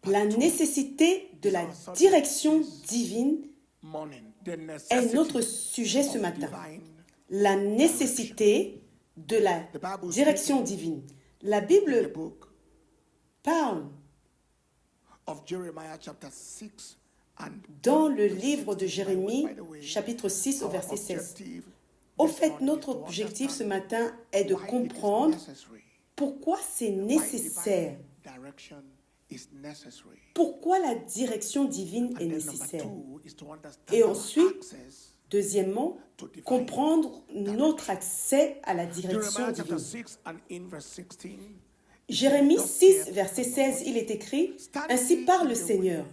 La nécessité de la direction divine est notre sujet ce matin. La nécessité de la direction divine. La Bible parle dans le livre de Jérémie, chapitre 6, au verset 16. Au fait, notre objectif ce matin est de comprendre pourquoi c'est nécessaire. Pourquoi la direction divine est nécessaire. Et ensuite, deuxièmement, comprendre notre accès à la direction divine. Jérémie 6, verset 16, il est écrit « Ainsi parle le Seigneur,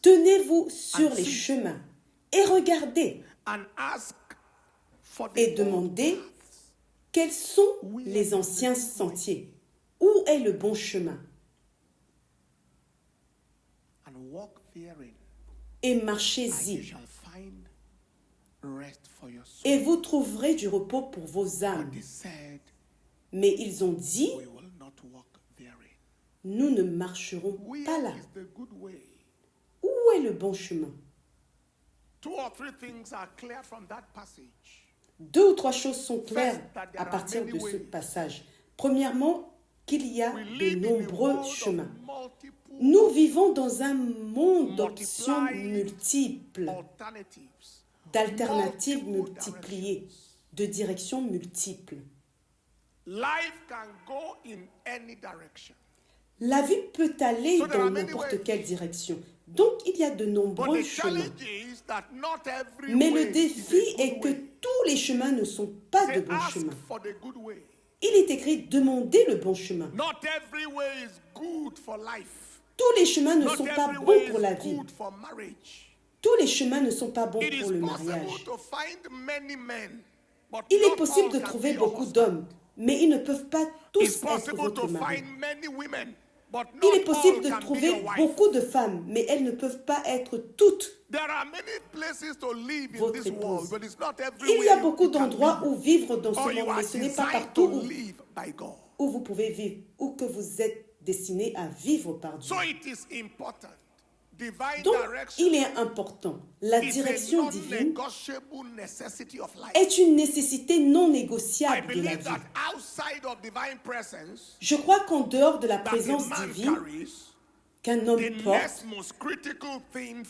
tenez-vous sur les chemins et regardez et demandez quels sont les anciens sentiers, où est le bon chemin et marchez-y. Et vous trouverez du repos pour vos âmes. » Mais ils ont dit, nous ne marcherons pas là. Où est le bon chemin? Deux ou trois choses sont claires à partir de ce passage. Premièrement, qu'il y a de nombreux chemins. Nous vivons dans un monde d'options multiples, d'alternatives multipliées, de directions multiples. La vie peut aller dans n'importe quelle direction. Donc, il y a de nombreux chemins. Mais le défi est que tous les chemins ne sont pas de bons chemins. Il est écrit « Demandez le bon chemin ». Tous les chemins ne sont pas bons pour la vie. Tous les chemins ne sont pas bons pour le mariage. Il est possible de trouver beaucoup d'hommes, mais ils ne peuvent pas tous être votre mari. Il est possible de trouver beaucoup de femmes, mais elles ne peuvent pas être toutes votre épouse. Il y a beaucoup d'endroits où vivre dans ce monde, mais ce n'est pas partout où vous pouvez vivre, ou que vous êtes destiné à vivre par Dieu. Donc, il est important. La direction divine est une nécessité non négociable de la vie. Je crois qu'en dehors de la présence divine qu'un homme porte,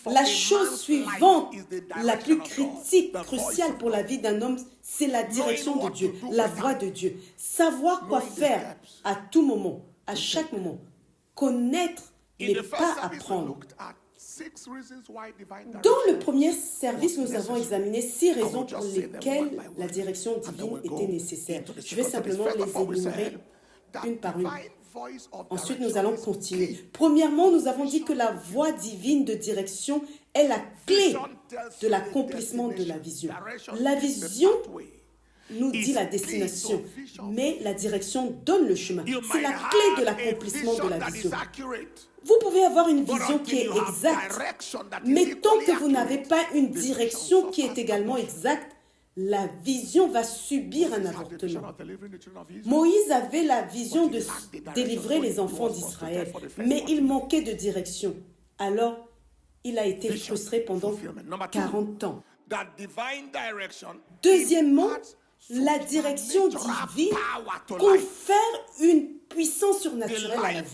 la chose suivante, la plus critique, cruciale pour la vie d'un homme, c'est la direction de Dieu, la voix de Dieu. Savoir quoi faire à tout moment, à chaque moment. Connaître les pas à prendre. Dans le premier service, nous avons examiné 6 raisons pour lesquelles la direction divine était nécessaire. Je vais simplement les énumérer une par une. Ensuite, nous allons continuer. Premièrement, nous avons dit que la voie divine de direction est la clé de l'accomplissement de la vision. La vision nous dit la destination, mais la direction donne le chemin. C'est la clé de l'accomplissement de la vision. Vous pouvez avoir une vision qui est exacte, mais tant que vous n'avez pas une direction qui est également exacte, la vision va subir un avortement. Moïse avait la vision de délivrer les enfants d'Israël, mais il manquait de direction. Alors, il a été frustré pendant 40 ans. Deuxièmement, la direction divine confère une puissance surnaturelle à la vie.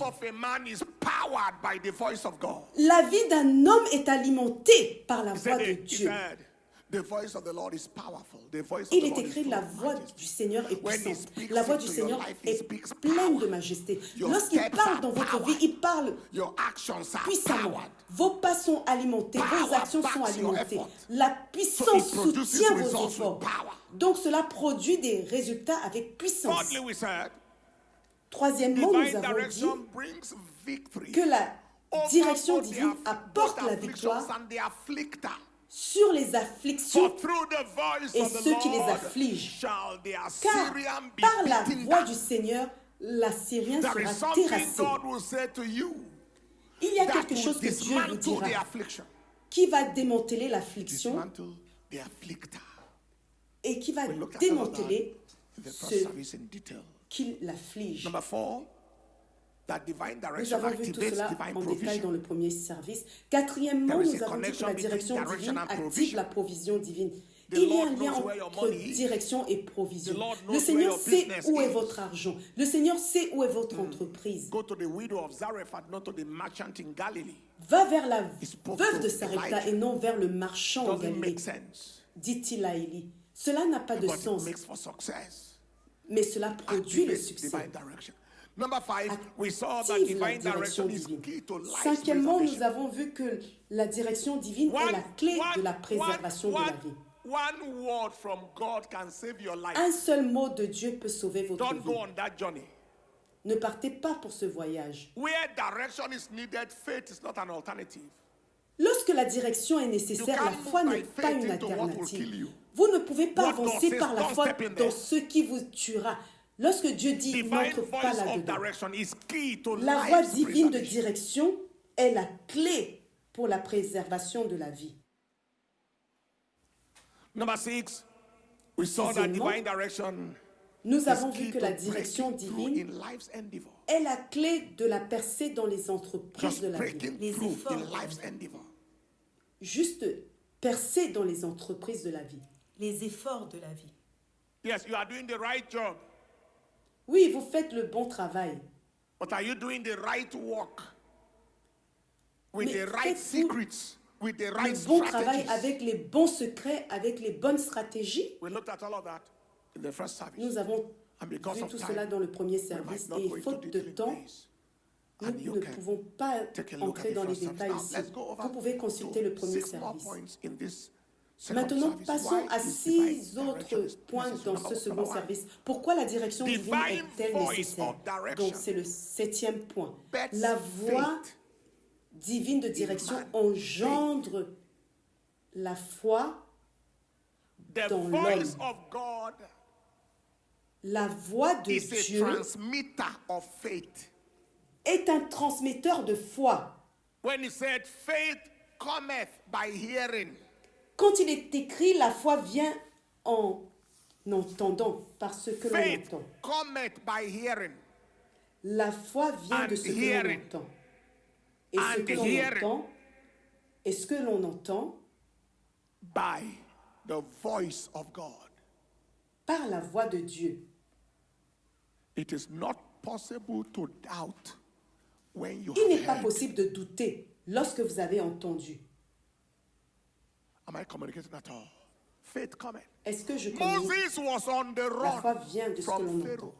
La vie d'un homme est alimentée par la voix de Dieu. Il est écrit, la voix du Seigneur est puissante. La voix du Seigneur est pleine de majesté. Lorsqu'il parle dans votre vie, il parle puissamment. Vos pas sont alimentés, vos actions sont alimentées. La puissance soutient vos efforts. Donc cela produit des résultats avec puissance. Troisièmement, nous avons dit que la direction divine apporte la victoire sur les afflictions et ceux qui les affligent. Car par la voix du Seigneur, l'Assyrien sera terrassé. Il y a quelque chose que Dieu vous dira qui va démanteler l'affliction et qui va démanteler ceux qu'il l'afflige. Number 4, that divine Nous direction avons vu tout activates cela divine en détail provision. dans le premier service. Quatrièmement, There is nous a avons dit que connection la between direction direction divine and active provision. la provision divine. The Il y a Lord un lien knows where your entre money is. direction et provision. The Lord knows Le Seigneur where your sait business où est is. votre argent. Le Seigneur sait où est votre entreprise. Go to the widow of Zarephath, not to the merchant in Galilee. Va vers la spoke veuve to de Sarepta Elijah. et non vers le marchand en Doesn't Galilée, make sense, dit-il à Élie. Cela n'a pas de but it sens, makes for success. mais cela produit le Activates succès. divine direction. Number 5, we saw that Active la divine direction direction is divine. key to life's Cinquièmement, nous preservation. avons vu que la direction divine est la clé de la préservation de la vie. One word from God can save your life. Un seul mot de Dieu peut sauver votre Don't go vie. on that journey. Ne partez pas pour ce voyage. Where direction is needed, faith is not an alternative. Lorsque la direction est nécessaire, la foi n'est pas une alternative. Vous ne pouvez pas avancer par la foi dans ce qui vous tuera. Lorsque Dieu dit Divine n'entre pas voice of là-dedans, direction is key to la voie life's divine de preservation. direction est la clé pour la préservation de la vie. Number 6, we saw that Sixièmement, divine direction Nous is avons key vu que to la direction breaking through divine in life's endeavor. est la clé de la percée dans les entreprises Just de la vie. breaking Les through efforts, in life's endeavor. juste percer dans les entreprises de la vie. Les efforts de la vie. Yes, you are doing the right job, Oui, vous faites le bon travail. but are you doing the right work with Mais the right faites-vous secrets, with the right Le bon travail strategies? avec les bons secrets, avec les bonnes stratégies. We looked at all of that in the first service. Nous avons And because vu of tout time, cela dans le premier we might service not et go into faute de detail in temps, this. And you nous ne can pouvons pas take a look at entrer the dans les first service. détails Now, ici. let's go over Vous pouvez consulter le to premier 6 more service. points in this second Maintenant, service. passons Why à is 6 divine autres direction points necessary? dans Number ce one. second service. Pourquoi la direction divine Divine est-elle voice nécessaire? of direction. Donc, c'est le 7e point. Bets La voix faith divine de direction man. engendre la foi The dans voice l'homme. of God La voix de is a Dieu transmitter of faith. est un transmetteur de foi. When he said, faith cometh by hearing. Quand il est écrit, la foi vient en entendant, par ce que l'on Faith entend. cometh by hearing. La foi vient de And ce que hearing. l'on entend. Et ce And que l'on hearing. entend, et ce que l'on entend By the voice of God. par la voix de Dieu. It is not possible to doubt when you Il n'est have pas heard. possible de douter lorsque vous avez entendu. Am I communicating at all? Faith cometh. Est-ce que je communique? Moses was on the La foi run vient de ce que from l'on entend. Pharaoh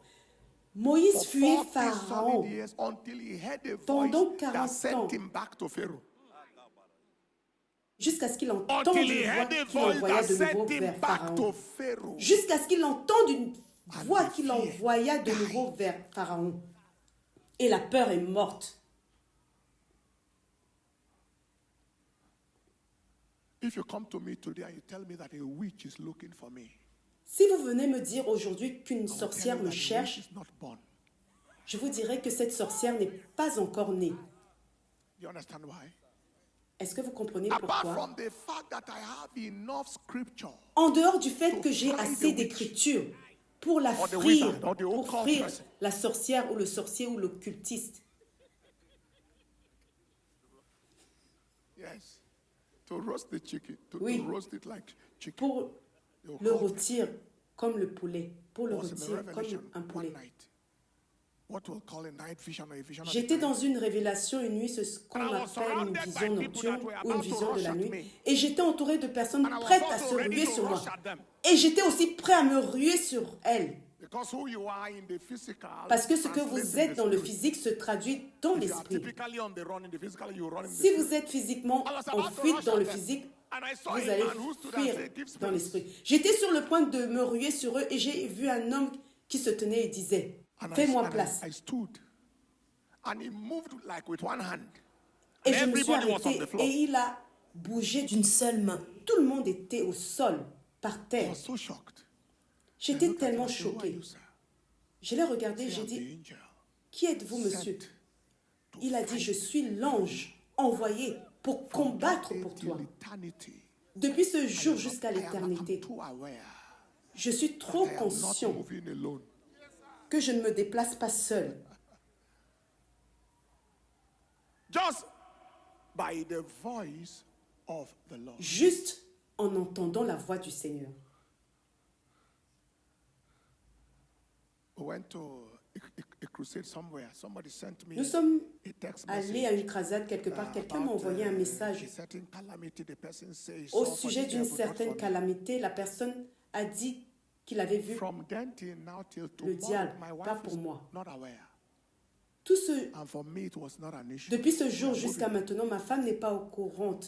Moïse for fuyait 40 Pharaon solid years until he heard a Pendant voice that 40 ans. sent him back to Pharaoh. jusqu'à ce qu'il entende Until he une voix heard a qui voice l'envoya that de nouveau sent him vers back to Pharaon. Pharaoh. Jusqu'à ce qu'il entende une voix And qui the l'envoya fear de nouveau died. vers Pharaon. Et la peur est morte. If you come to me today and you tell me that a witch is looking for me, Si vous venez me dire aujourd'hui qu'une I will tell sorcière you me that the cherche, witch is not born. je vous dirai que cette sorcière n'est pas encore née. You understand why? Est-ce que vous comprenez Apart pourquoi? from the fact that I have enough scripture En dehors du fait que j'ai find assez the witch. d'écriture pour la Or the frire, wizard, or the pour occult frire person. la sorcière ou le sorcier ou l'occultiste, yes, to roast the chicken, to Oui. roast it like chicken. pour The le occult rôtir comme le poulet, pour le was in the rôtir revelation comme un one poulet. night. What we'll call a night vision or a vision of the J'étais night. dans une révélation une nuit, ce qu'on And I was appelle une surrounded by vision people nocturne that were ou une about to vision de rush la at nuit, me. et j'étais entourée de personnes And I was prêtes à also se ready ruer to sur moi. rush at them. Et j'étais aussi prêt à me ruer sur elles. Because who you are in the physical Parce que ce que translates vous in êtes the dans le spirit. physique se traduit dans If you are l'esprit. typically on the run in the physical, you run in the Si spirit. vous êtes physiquement I was en about to fuite rush dans at le them. physique, And I saw vous a allez man who stood and fuir said, "Give dans space." l'esprit. J'étais sur le point de me ruer sur eux et j'ai vu un homme qui se tenait et disait, And fais-moi place. I stood. And he moved like with one hand. Et And je me suis everybody was on arrêtée the floor. et il a bougé d'une seule main. Tout le monde était au sol, par I terre. was so shocked. I J'étais looked at him tellement and said, "Who are choquée. you, sir?" Je l'ai regardé, He j'ai said, "I'm dit, the angel qui êtes-vous, monsieur? sent to Il a dit, fight je suis l'ange envoyé pour from that combattre day pour till toi. eternity. Depuis ce I jour am jusqu'à not- I'm l'éternité, too aware je suis trop that I am not conscient moving alone. que je ne me déplace pas seul. Just by the voice of the Lord. Juste en entendant la voix du Seigneur. We went to a crusade somewhere. Somebody sent me Nous sommes a text allés à message une croisade quelque part. Quelqu'un m'a about, envoyé un message a certain calamity. The person says, au "Saw for sujet the d'une devil, not certaine for me." calamité. La personne a dit qu'il avait vu From then till now till le tomorrow, diable, my pas wife pour is moi. not aware. Tout ce, And for me, it was not an issue. depuis ce jour We are jusqu'à moving. maintenant, ma femme n'est pas au courant.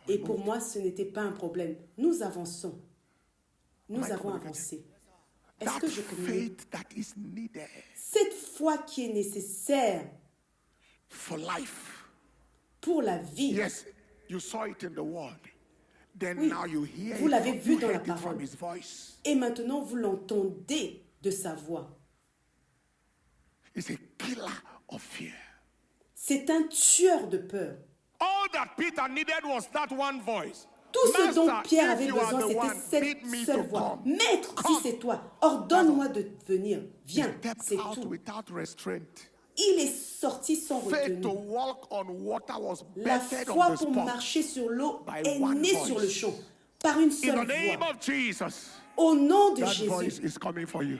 Et pour moi, ce n'était pas un problème. Nous avançons. Nous Am I avons communicating? avancé. Est-ce That que je communique? faith that is needed Cette foi qui est nécessaire for life. pour la vie. Yes, you saw it in the word. Then Oui, now you hear vous it l'avez from, vu you dans la heard it from parole. his voice. Et maintenant, vous l'entendez de sa voix. It's a killer of fear. C'est un tueur de peur. All that Peter needed was that one voice. Tout ce dont Master, Pierre if avait you are besoin, the c'était one, cette bid me seule to voix. come. Maître, si Come. c'est toi, ordonne-moi de venir. Viens, Step c'est out tout. without restraint. Il est sorti sans Faith to retenue. walk on water was La bettered foi on the pour spot. marcher sur l'eau by est one née voice. sur le champ, par une In seule the name voix. of Jesus, Au nom de that voice Jésus, is coming for you.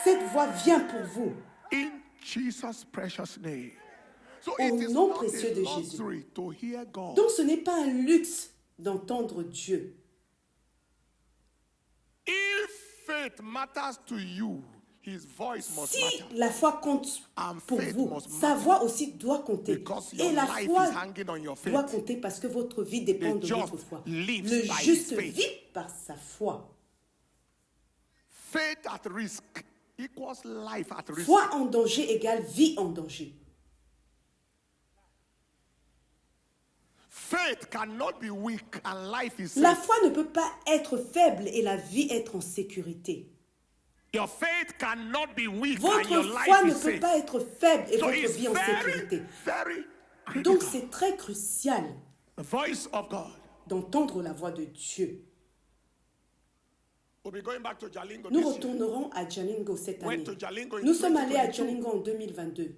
cette voix vient pour vous. In Jesus' precious name. So Au it is nom not précieux a de Jésus. luxury to hear God. Donc ce n'est pas un luxe d'entendre Dieu. If faith matters to you, his voice must Si matter. la foi compte And pour faith vous, must sa matter. voix aussi doit compter. Because your Et la life foi is hanging on your faith. doit compter parce que votre vie dépend The de just votre foi. lives Le by juste his faith. vit par sa foi. Faith at risk equals life at risk. Foi en danger égale vie en danger. Faith cannot be weak and life is La safe. foi ne peut pas être faible et la vie être en sécurité. Your faith cannot be weak and Votre your foi life ne is peut safe. pas être faible et So votre it's vie en sécurité. very Donc critical. c'est très crucial The voice of God. d'entendre la voix de Dieu. We'll be going back to Jalingo Nous this year. retournerons à Jalingo cette Went année. to Jalingo in Nous sommes allés à 2022. Jalingo en 2022.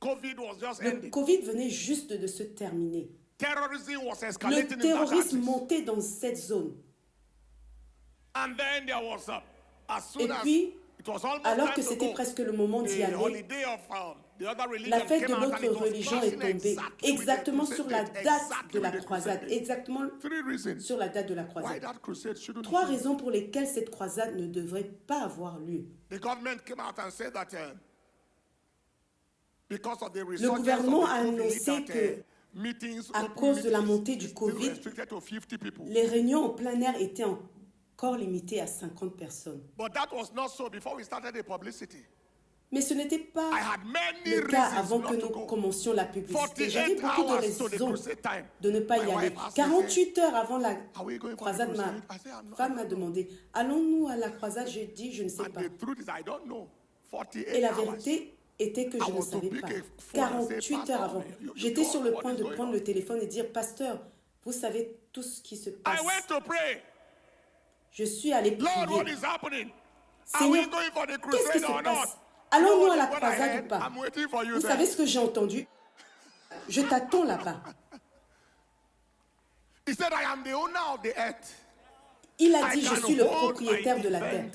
COVID was just Le ending. Covid venait juste de se terminer. Terrorism was Le escalating in that terrorisme axis. montait dans cette zone. And then there was as soon Et as puis, it was almost alors time que to c'était go, presque le moment d'y the aller, holiday of the other religion la fête de came out and l'autre it was religion est clashing tombée exactly with the exactement crusade sur la date, date exactly de la with the croisade, crusade date. exactement 3 reasons sur la date de la why croisade. that crusade shouldn't 3 happen. raisons pour lesquelles cette croisade ne devrait pas avoir lieu. The government came out and said that because of the Le resurgence gouvernement of a the COVID, annoncé that, que meetings, à open cause de la meetings montée du is still Covid, restricted to 50 people. les réunions en plein air étaient encore limitées à 50 personnes. But that was not so before we started the publicity. Mais ce n'était pas I had many le cas reasons avant not que to nous go. commencions la publicité. 48 J'avais beaucoup de hours to the raisons crusade time. de ne pas My y aller. wife asked me, 48 heures avant la Are we going for the croisade, ma crusade? I said, I'm not- femme m'a demandé, allons-nous à la croisade? J'ai dit, je ne sais And pas. the truth is, I don't know. 48 Et la hours. vérité était que I je ne was to savais pick pas. a phone and say, 48 heures Pastor, avant, you j'étais know sur le what point is de going prendre on. le téléphone et dire, pasteur, vous savez tout ce qui se passe. I went to pray. Je suis allé Lord, what prier. is happening? Are we Seigneur, going for the qu'est-ce qui crusade se or not? passe? Allons-nous à la What I croisade heard, ou pas? I'm waiting for you Vous there. savez ce que j'ai entendu? Je t'attends là-bas. He said, I am the owner of the earth. Il a I dit, je can suis le hold propriétaire my de la terre. event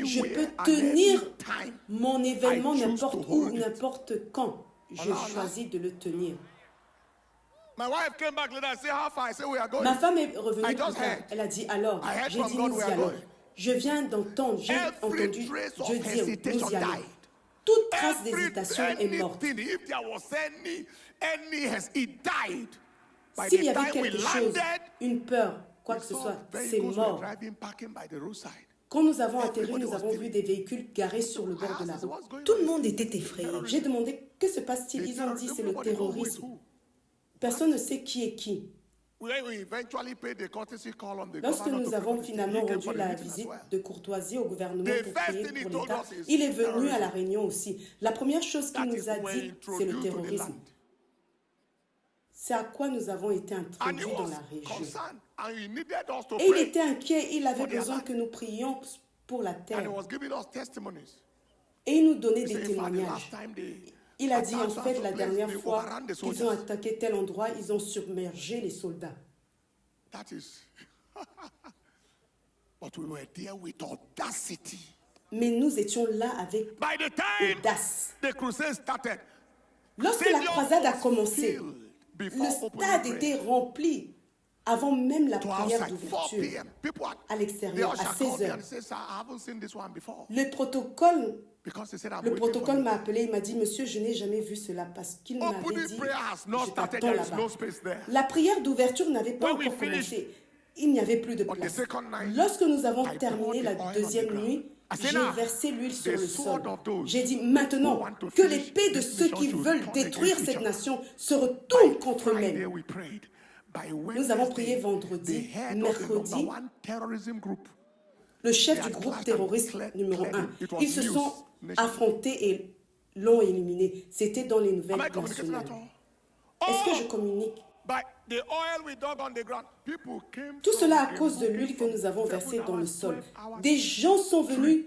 Je anywhere peux and tenir anytime. mon événement I choose n'importe to où, hold it. n'importe quand. Je Voilà, voilà. choisis de le tenir. My wife came back later and said, how far? I said, we are going. Ma femme est revenue I plus just tard. heard. Elle a dit, alors, I heard j'ai from dit, God nous we y are allons. going. Je viens d'entendre, j'ai Every entendu trace of Dieu dire, hesitation nous y allons. died. Toute trace d'hésitation est Anything, morte. if there was it died. By S'il the y avait time we quelque chose, landed, une peur, quoi we que ce saw soit, c'est vehicles were mort. driving, parking by the roadside. Quand nous avons atterri, Everybody nous was avons vu still- des véhicules garés sur le bord de la I asked, route. what's going Tout on? le monde était effrayé. J'ai demandé, que se passe-t-il? Ils ont dit, c'est le Nobody know who is terrorisme. who. Personne ne sait qui est qui. When we eventually paid the courtesy call on the Lorsque governor nous to avons come, finalement he came rendu for the la meeting as visite well. de courtoisie au gouvernement The pour first prier thing he pour told l'État, us is il est venu terrorism. à la réunion aussi. La première chose That qu'il is nous a when dit, c'est le introduced to the terrorisme. land. C'est à quoi nous avons été And he introduits dans was la région. concerned, and he needed us to Et il pray. était inquiet, il avait for their besoin life. que nous prions pour la And he terre. was giving us testimonies. Et il nous donnait He des said, in fact, the témoignages. last time they Il a dit, en attacked fait, some la place, dernière they fois overran the qu'ils ont soldiers. attaqué tel endroit, ils ont submergé les soldats. That is. But we were there with audacity. Mais nous étions là avec By the time audace. the crusade started, Lorsque la stadium croisade a was commencé, filled le before opening stade prayer. était rempli avant même la To prière outside, 4 d'ouverture. p.m. People are, À the l'extérieur, usher à called 16 me heures. and said, "Sir, I haven't seen this one before." Le protocole Because he said, I'm Le waiting for protocole you. m'a appelé, il m'a dit, monsieur, je n'ai jamais vu cela parce qu'il m'avait Opening dit, prayer has not je started, t'attends there is là-bas. no space there. La prière d'ouverture n'avait pas When we encore finished, commencé. Il n'y avait plus de on the place. second night, Lorsque nous avons I terminé poured la the oil on the deuxième ground. nuit, I said, j'ai "Now, versé l'huile sur the le sword sol. of those J'ai dit, who maintenant, want to que finish l'épée de this ceux qui mission veulent should turn détruire against cette each nation se retournent By contre Friday, eux-mêmes. we prayed. By Nous avons prié Wednesday, vendredi, the head of the mercredi. number one terrorism group, Le chef They du had groupe clashed terroriste and numéro cleared 1, it. It was ils se news sont nationally. affrontés et l'ont éliminé. C'était dans les Am I nouvelles communicating nationales. at all? Est-ce que je communique? By the oil we dug on the ground, people came Tout from cela à the cause de movie l'huile que from nous avons 7 versée dans le hours, sol. 12 hours. Des gens sont venus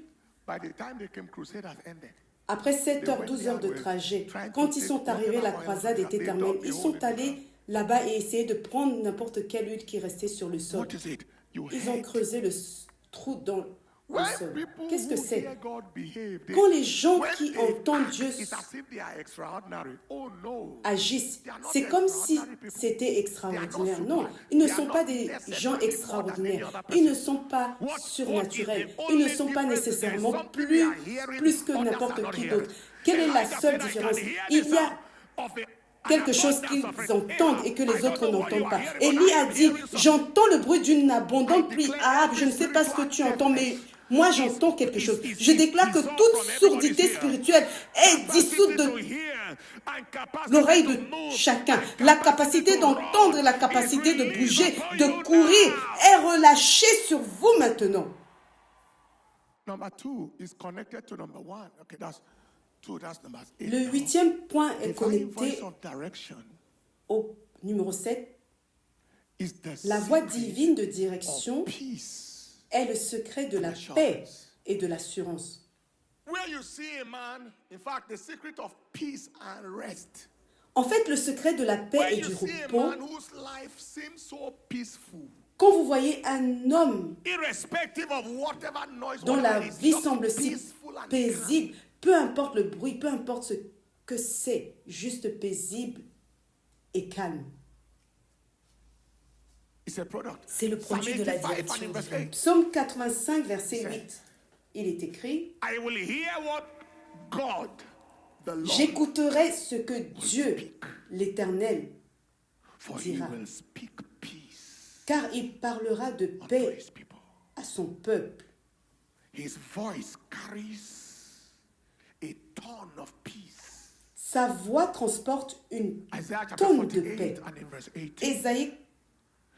By the time they came, crusade has ended. après 7 heures, 12 heures de trajet. Quand ils sont arrivés, la croisade était terminée. Ils sont allés là-bas et essayaient de prendre n'importe quelle huile qui restait sur le sol. What is it? You Ils ont hate. creusé le trou dans le When sol. people Qu'est-ce que who c'est? hear God behave, they- Quand les gens when qui they entendent act, Dieu it's as if they are extraordinary. Oh no. agissent, c'est comme si c'était extraordinaire. Non, ils ne sont pas des gens extraordinaires. Ils ne sont pas surnaturels. Ils ne sont pas nécessairement plus que n'importe qui d'autre. Quelle est la seule différence? Il y a quelque chose qu'ils entendent et que les autres n'entendent pas. Élie a dit, j'entends le bruit d'une abondante pluie. Ah, je ne sais pas ce que tu entends, mais moi j'entends quelque chose. Je déclare que toute sourdité spirituelle est dissoute de l'oreille de chacun. La capacité d'entendre et la capacité de bouger, de courir est relâchée sur vous maintenant. Number 2 is connected to number 1. Okay, that's 2. That's number 8. Le 8e point est Divine connecté voice of direction au numéro 7. is the La voix secret divine de of direction peace. est le secret de la paix et de l'assurance. Where you see a man, in fact, the secret of peace and rest. En fait, le secret de la paix Where et you du see a repos, man whose life seems so peaceful, quand vous voyez un homme irrespective of whatever noise, dont la whatever, it's vie just semble si peaceful and paisible, peu importe le bruit, peu importe ce que c'est, juste paisible et calme. It's a product. C'est le produit de la Psalm 85 direction and verse divine. 8. Psaume 85, verset 8. Il est écrit, I will hear what God, the Lord, j'écouterai ce que Dieu, l'Éternel, for he dira. will speak peace car il parlera de unto paix his people. à son peuple. His voice carries a ton of peace. Sa voix transporte une Isaiah chapter tonne de 48 paix. and in verse 18. Ésaïe It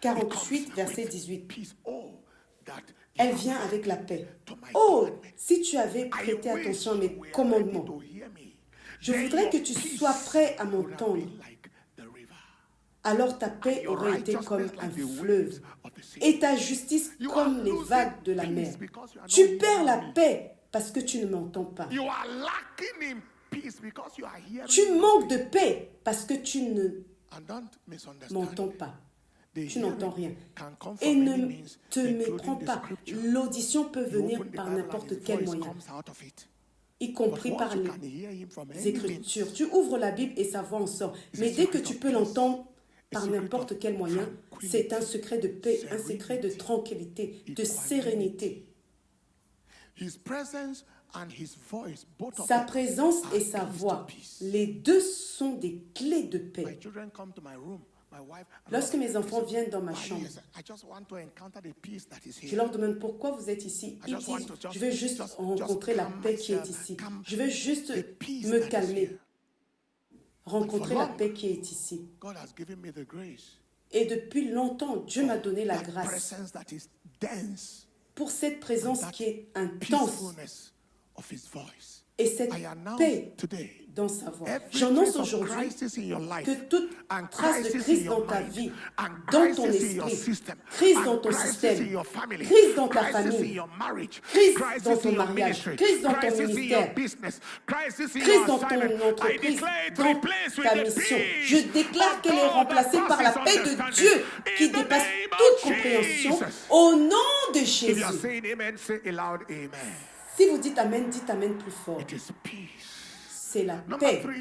48, comes verset with 18. peace. Oh, that Elle you vient have avec la paix. to my Oh, commandments. si tu avais I prêté wish attention à you mes were ready commandements, to hear me. je Then voudrais que your tu peace sois prêt à would have m'entendre. been like the river. Alors ta paix Your aurait été righteousness comme like un the waves fleuve of the sea. et ta justice You comme are les losing vagues de la peace mer. because you are Tu not perds la hearing me. paix parce que tu ne m'entends pas. You are lacking in peace because you are hearing Tu me. manques de paix parce que tu ne And don't misunderstand. m'entends pas. The Tu n'entends hearing rien. can come Et from ne any means, te including méprends the pas. scripture. L'audition peut You venir open the par Bible and n'importe his quel voice moyen, comes out of it. y But compris once par you les can hear him from any Écritures. means, Tu ouvres la Bible et sa voix en sort. Mais dès que tu peux l'entendre par n'importe quel moyen, c'est un secret de paix, un secret de tranquillité, de sérénité. his presence and his voice, both of Sa them présence are et sa keys to voix, peace. les deux sont des clés de My paix. children come to my room, my wife. and Lorsque all mes of them, enfants they say, viennent dans ma "Why chambre, yes, I just want to encounter the peace that is je here." leur demande pourquoi vous êtes ici. Ils disent, je veux juste rencontrer la paix qui est ici. Je veux juste me calmer, rencontrer la paix qui est ici. God has given me the grace. Et depuis longtemps, Dieu m'a donné la That grâce presence that is dense, pour cette présence that qui est intense peacefulness of his voice. et cette I announce paix today dans sa voix. Every J'annonce trace of aujourd'hui crisis in your life, que toute and trace de crisis in crise your dans ta mind, vie, and dans ton crisis in your esprit, system, crise and dans ton crisis in système, your family, crise dans ta crisis in famille, your marriage, crise dans crisis ton in your mariage, ministry, crise dans ton crisis in your ministère, business, crisis in crise your dans ton assignment. I entreprise, declare it dans replaced with ta the mission. peace Je déclare of qu'elle est God that remplacée par la passes paix de understanding. Dieu qui In the dépasse name toute of compréhension Jesus. au nom de If you are Jésus. saying amen, say aloud amen. Si vous dites Amen plus fort. It is peace. C'est la Number paix. 3,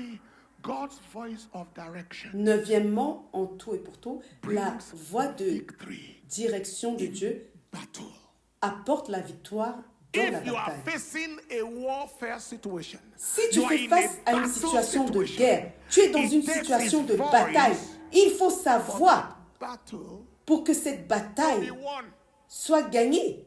God's voice of direction. Neuvièmement, en tout et pour tout, la Brings voix de victory direction de in Dieu battle. apporte la victoire dans la If you are bataille. facing a warfare situation, Si tu you are fais in face a à une battle situation de situation, guerre, tu es dans it une takes situation his de voice bataille, il faut for savoir the battle pour que cette to bataille be won. soit gagnée.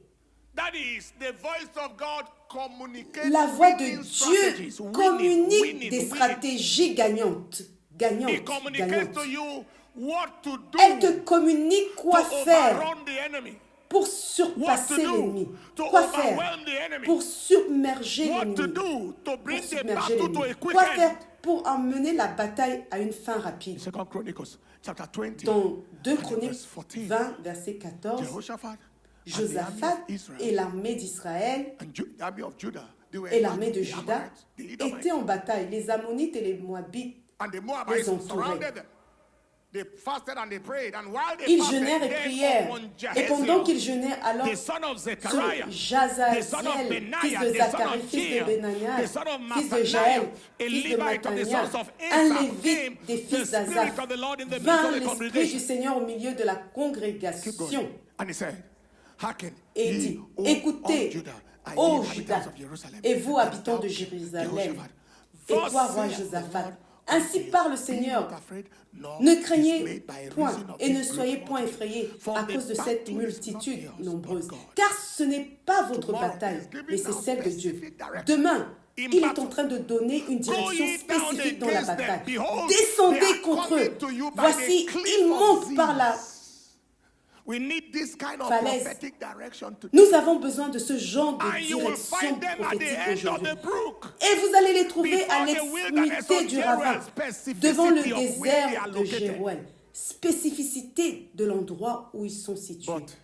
That is, the voice of God communicates La voix de winning Dieu strategies, communique winning. des stratégies gagnantes. He communicates Gagnantes. to you what to do Elle te communique quoi to faire overrun the enemy, pour what to surpasser do l'ennemi. to Quoi faire overwhelm the enemy, pour submerger what to l'ennemi. do to bring Pour the submerger battle to l'ennemi. a quick Quoi end. faire pour emmener la bataille à une fin rapide. Second Chronicles chapter 20. Dans 2 and Chroniques verse 14. 20, verset 14, Jehoshaphat and the army Josaphat of Israel et l'armée d'Israël and the army of Judah, they were et in l'armée de battle. The Juda Ammonites, the Edomites, étaient en bataille. Les Ammonites et les Moabites and the les Moabites entouraient. surrounded them. They fasted and they prayed, and while they Ils fasted, jeûnèrent et then prièrent. upon Et pendant qu'ils Jahaziel, jeûnaient, alors the son of sur Zechariah, the son of Jazaziel, fils Benaiah, de the son Zacharie, of fils de Jeiel, Benania, the son of fils de Jaël, Mathaniah, a fils de Levite of the Mathania, sons of un Asaph, lévite des came, fils the spirit d'Azaph, of the Lord in the midst vint of the l'esprit du congregation. Seigneur au milieu de la Keep congrégation going. And he said, hearken, et ye, dit, O écoutez, Judah, and ye ô inhabitants Juda, of Jerusalem, et vous, and habitants de thou, Jérusalem, Jehoshaphat, et thus toi, roi saith the Josaphat, Lord ainsi unto parle le you, Seigneur, be not afraid, nor ne dismayed craignez by point reason of et ne this soyez great point multitude. effrayés For à the cause de cette battle is not multitude yours, nombreuse. but God. Car ce n'est pas votre Tomorrow bataille, is giving mais c'est now celle de Dieu. specific direction Demain, in il est battle. en train de donner une Go direction ye down spécifique dans la against them. bataille. Behold, they Descendez are contre coming eux. to you by Voici, the cliff ils of montent par la Ziz. We need this kind of falaise. prophetic direction today. Nous avons besoin de ce genre de And you will direction find them at the prophétique end of aujourd'hui. the brook. Et vous allez les trouver à Before the wilderness l'extrémité of du Jeruel, ravin, specificity devant le of where they désert are de located. Jéruel. Spécificité de l'endroit où ils sont situés. But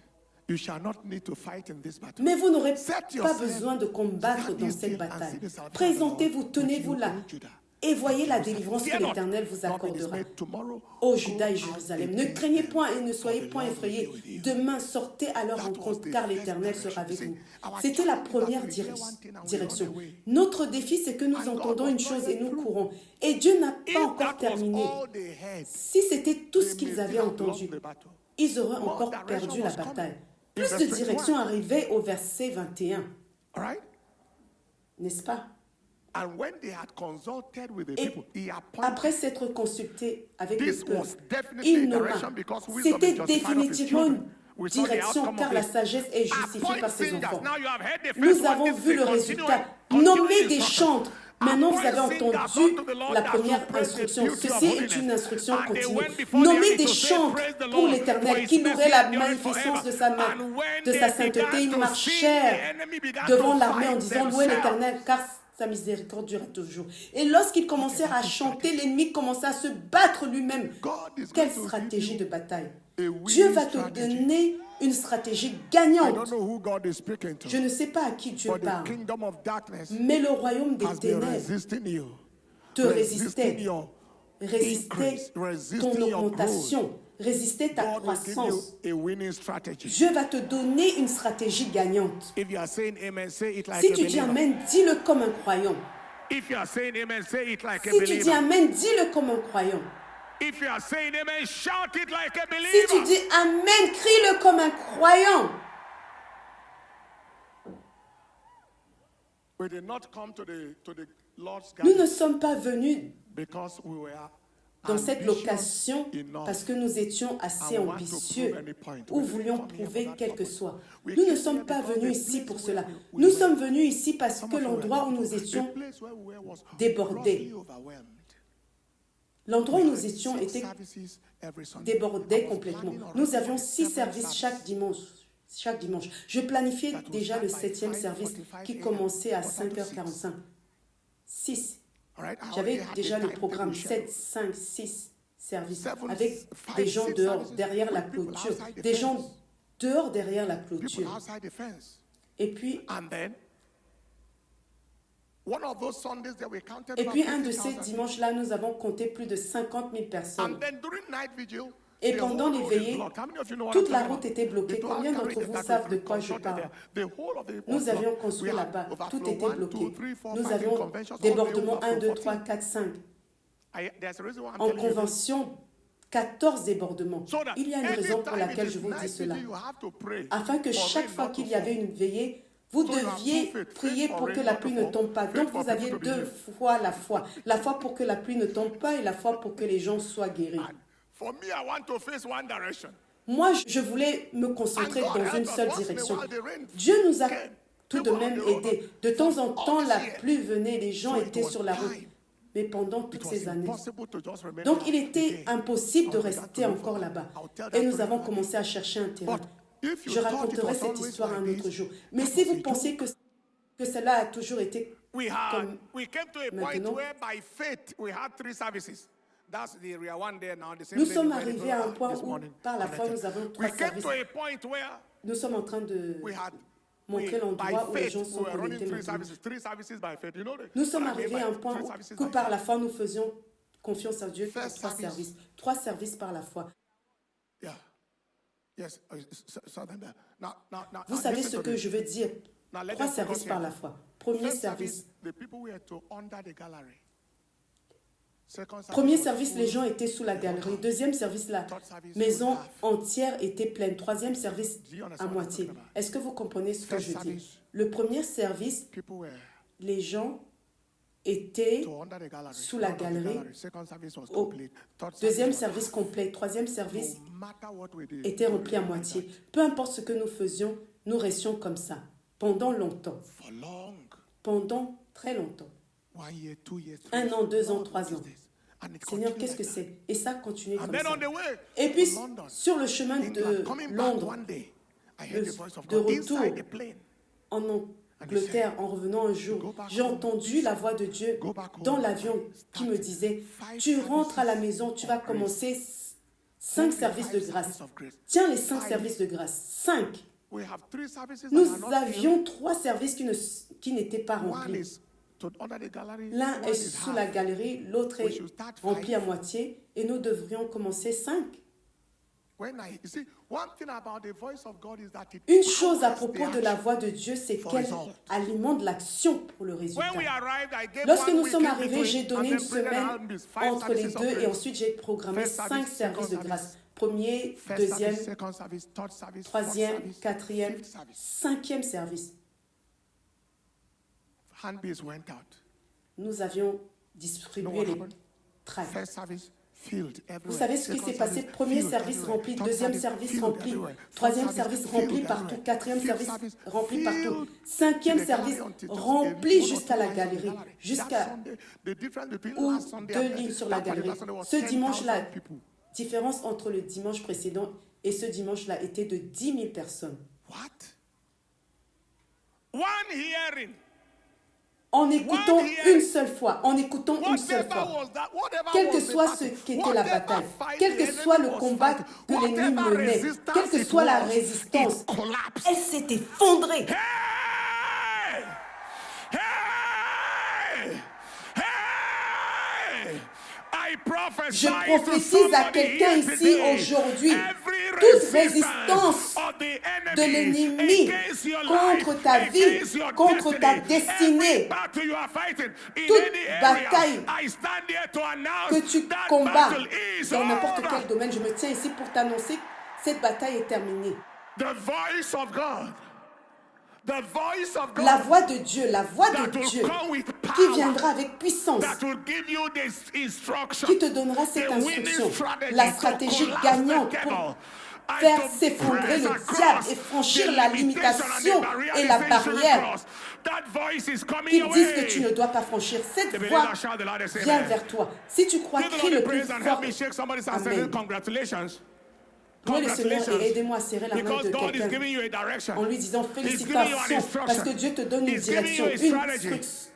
you shall not need to fight in this battle. Mais vous n'aurez Set pas yourself, besoin de combattre stand dans ye cette still and bataille. see the salvation of the Présentez-vous, Lord tenez-vous with là. you, O Judah. Et voyez la délivrance Fear que not, l'Éternel vous not be accordera. dismayed. Tomorrow, Ô go Juda et out Jérusalem, ne against craignez them, point et ne for soyez the point Lord will be effrayés. with you. Demain, sortez à leur That was rencontre, the car first l'Éternel direction. sera avec See, vous. our C'était la challenge is that première we hear one thing and we direction. run away. Notre défi, c'est que nous And God entendons was une not chose yet et nous through. courons. Et Dieu n'a If pas encore that was terminé. all they had, Si c'était tout ce they qu'ils may avaient still have entendu, lost the battle. ils auraient More encore direction perdu la was coming. bataille. In Plus verse de 21. direction arrivait au verset 21, All right? n'est-ce pas? And when they had consulted with the Et people, he appointed. après s'être consulté avec le This peuple, was definitely il a nomma. direction because wisdom C'était is justified of his définitivement une children. We saw the direction outcome car of la it. sagesse est justifiée par ses Appoint enfants. singers. Now you have heard the first Nous one. avons This is vu le a résultat. continuing Nommer des instruction. chantres. Maintenant, vous avez Appoint singers entendu unto the Lord la that première will praise the instruction. beauty of Ceci est holiness. une instruction And they continue. went before the Nommer army des to say, chantres praise the pour Lord, l'Éternel for his qui mercy loueraient la endureth magnificence forever. de sa main, And when de sa they sainteté. began Ils to marchèrent sing, the enemy began devant to l'armée en fight disant louez themselves. l'Éternel car sa miséricorde dure toujours. Et lorsqu'ils commencèrent à chanter, l'ennemi commença à se battre lui-même. God is Quelle going to stratégie give de you bataille! a winning Dieu va te strategy. donner une stratégie I gagnante. don't know who God is speaking to, Je ne sais pas à qui Dieu but the parle, kingdom of darkness mais le royaume des has been ténèbres resisting you, te résistait, résistait increase, ton resisting your growth. augmentation, résistait ta God will give croissance. you a winning strategy. Dieu va te donner une stratégie gagnante. If you are saying amen, say it like Si a tu dis believer. Amen, dis-le comme un croyant. If you are saying amen, say it like a Si tu dis believer. Amen, dis-le comme un croyant. If you are saying amen, shout it like a Si tu believer. dis Amen, crie-le comme un croyant. We did not come to the Lord's Nous ne gathering sommes pas venus because we were dans cette ambitious location enough parce que nous étions assez and want to ambitieux prove any point. ou We didn't voulions come here prouver for that quel que purpose. soit. We Nous ne came sommes here pas because venus the ici place pour where cela. we Nous were- sommes venus ici parce Some que of you were l'endroit où there. nous The étions, place where we were was débordé. grossly overwhelmed. l'endroit où We nous had étions 6 était services every Sunday. débordé I was complètement. planning already Nous avions for 6 7 services services. chaque dimanche. Chaque dimanche. Je planifiais déjà le start by 7e service 5:45 qui a.m. commençait à quarter to 5h45. 6. All right? right? I J'avais already had déjà the le time programme table 7, schedule. 5, 6 services 7, avec 5, des gens 6 dehors, services derrière la with people clôture. outside the Des gens fence. dehors, derrière la People clôture. outside the fence. Et puis, And then, one of those Sundays that we counted et about puis un de ces 50,000. dimanches-là, nous avons compté plus de 50 000 personnes. And then during night vigil, Et the pendant whole les road is veillées, blocked. How many of you know what toute I'm la talking route about? était bloquée. The Combien d'entre vous savent de quoi je parle? Nous avions construit là-bas. Tout était bloqué. Nous avions débordement 1, 2, 3, 4, 5. En convention, 14 débordements. Il y a une raison pour laquelle je vous dis cela. Afin que chaque fois qu'il y avait une veillée, vous deviez prier pour que la pluie ne tombe pas. Donc vous aviez deux fois la foi. La foi pour que la pluie ne tombe pas et la foi pour que les gens soient guéris. Moi, je voulais me concentrer dans une seule direction. Dieu nous a tout de même aidés. De temps en temps, la pluie venait, les gens étaient sur la route. Mais pendant toutes ces années. Donc, il était impossible de rester encore là-bas. Et nous avons commencé à chercher un terrain. Je raconterai cette histoire un autre jour. Mais si vous pensez que cela a toujours été comme maintenant, nous sommes arrivés à un point où, par la foi, nous avons 3 services. Nous sommes en train de montrer l'endroit où les gens sont connectés maintenant. Nous sommes arrivés à un point où, par la foi, nous faisions confiance à Dieu pour 3 services. 3 services par la foi. Vous savez ce que je veux dire? 3 services par la foi. Premier service. Premier service, les gens étaient sous la galerie. Deuxième service, la maison entière était pleine. Troisième service, à moitié. Est-ce que vous comprenez ce que je dis? Le premier service, les gens étaient sous la galerie. Deuxième service complet. Troisième service était rempli à moitié. Peu importe ce que nous faisions, nous restions comme ça. Pendant longtemps. Pendant très longtemps. 1 an, 2 ans, 3 ans. Seigneur, qu'est-ce que c'est? Et ça continuait comme ça. Et puis, sur le chemin de Londres, de retour en Angleterre, en revenant un jour, j'ai entendu la voix de Dieu dans l'avion qui me disait, tu rentres à la maison, tu vas commencer 5 services de grâce. Tiens les 5 services de grâce. 5. Nous avions 3 services qui n'étaient pas remplis. L'un est sous la galerie, l'autre est rempli à moitié, et nous devrions commencer 5. Une chose à propos de la voix de Dieu, c'est qu'elle alimente l'action pour le résultat. Lorsque nous sommes arrivés, j'ai donné une semaine entre les deux et ensuite j'ai programmé 5 services de grâce. Premier, deuxième, troisième, quatrième, 5e service. Nous avions distribué les tracts. Vous savez ce qui s'est passé? Premier service rempli, deuxième service rempli, troisième service rempli partout, quatrième service rempli partout, 5e service rempli jusqu'à la galerie, jusqu'à ou 2 lignes sur la galerie. Ce dimanche-là, différence entre le dimanche précédent et ce dimanche-là était de 10 000 personnes. En écoutant une seule fois, quelle que soit ce qu'était la bataille, quel que soit le combat que l'ennemi menait, quelle que soit la résistance, elle s'est effondrée. Je prophétise à quelqu'un ici aujourd'hui, toute résistance de l'ennemi contre ta vie, contre ta destinée, toute bataille que tu combats dans n'importe quel domaine, je me tiens ici pour t'annoncer que cette bataille est terminée. La voix de Dieu, qui viendra avec puissance, qui te donnera cette instruction, la stratégie gagnante pour faire s'effondrer le diable et franchir la limitation et la barrière qui disent que tu ne dois pas franchir. Cette voix vient vers toi. Si tu crois, crie le plus fort. Amen. Louez le Seigneur et aidez-moi à serrer la main de quelqu'un en lui disant félicitations parce que Dieu te donne une direction,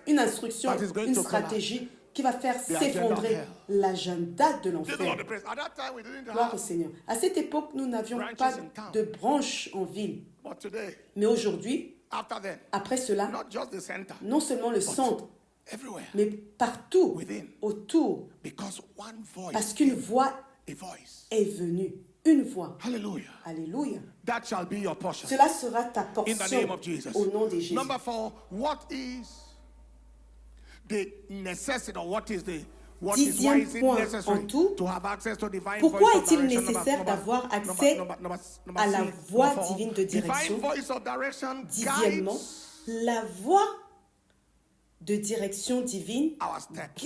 une instruction, une stratégie qui va faire The agenda of s'effondrer hell. l'agenda de Give the Lord l'enfer. the praise. At that time, we didn't Gloire au have. Seigneur. À cette époque, nous n'avions Branches pas in town. de branches en ville. But today, Mais aujourd'hui, after then, après cela, not just the center, non seulement le centre, everywhere, mais partout, within, autour, because one voice, parce qu'une voix a voice. est venue. Une voix. Hallelujah. Alléluia. That shall be your portion. Cela sera ta In the portion name of Jesus. au nom de Jésus. Number 4, what is the necessity, or what is the why Dixième is it point necessary en tout. to have access to divine Pourquoi voice of est-il direction? nécessaire d'avoir accès à la voix divine de direction? Divine voice of direction Dixièmement, guides la voix de direction divine our steps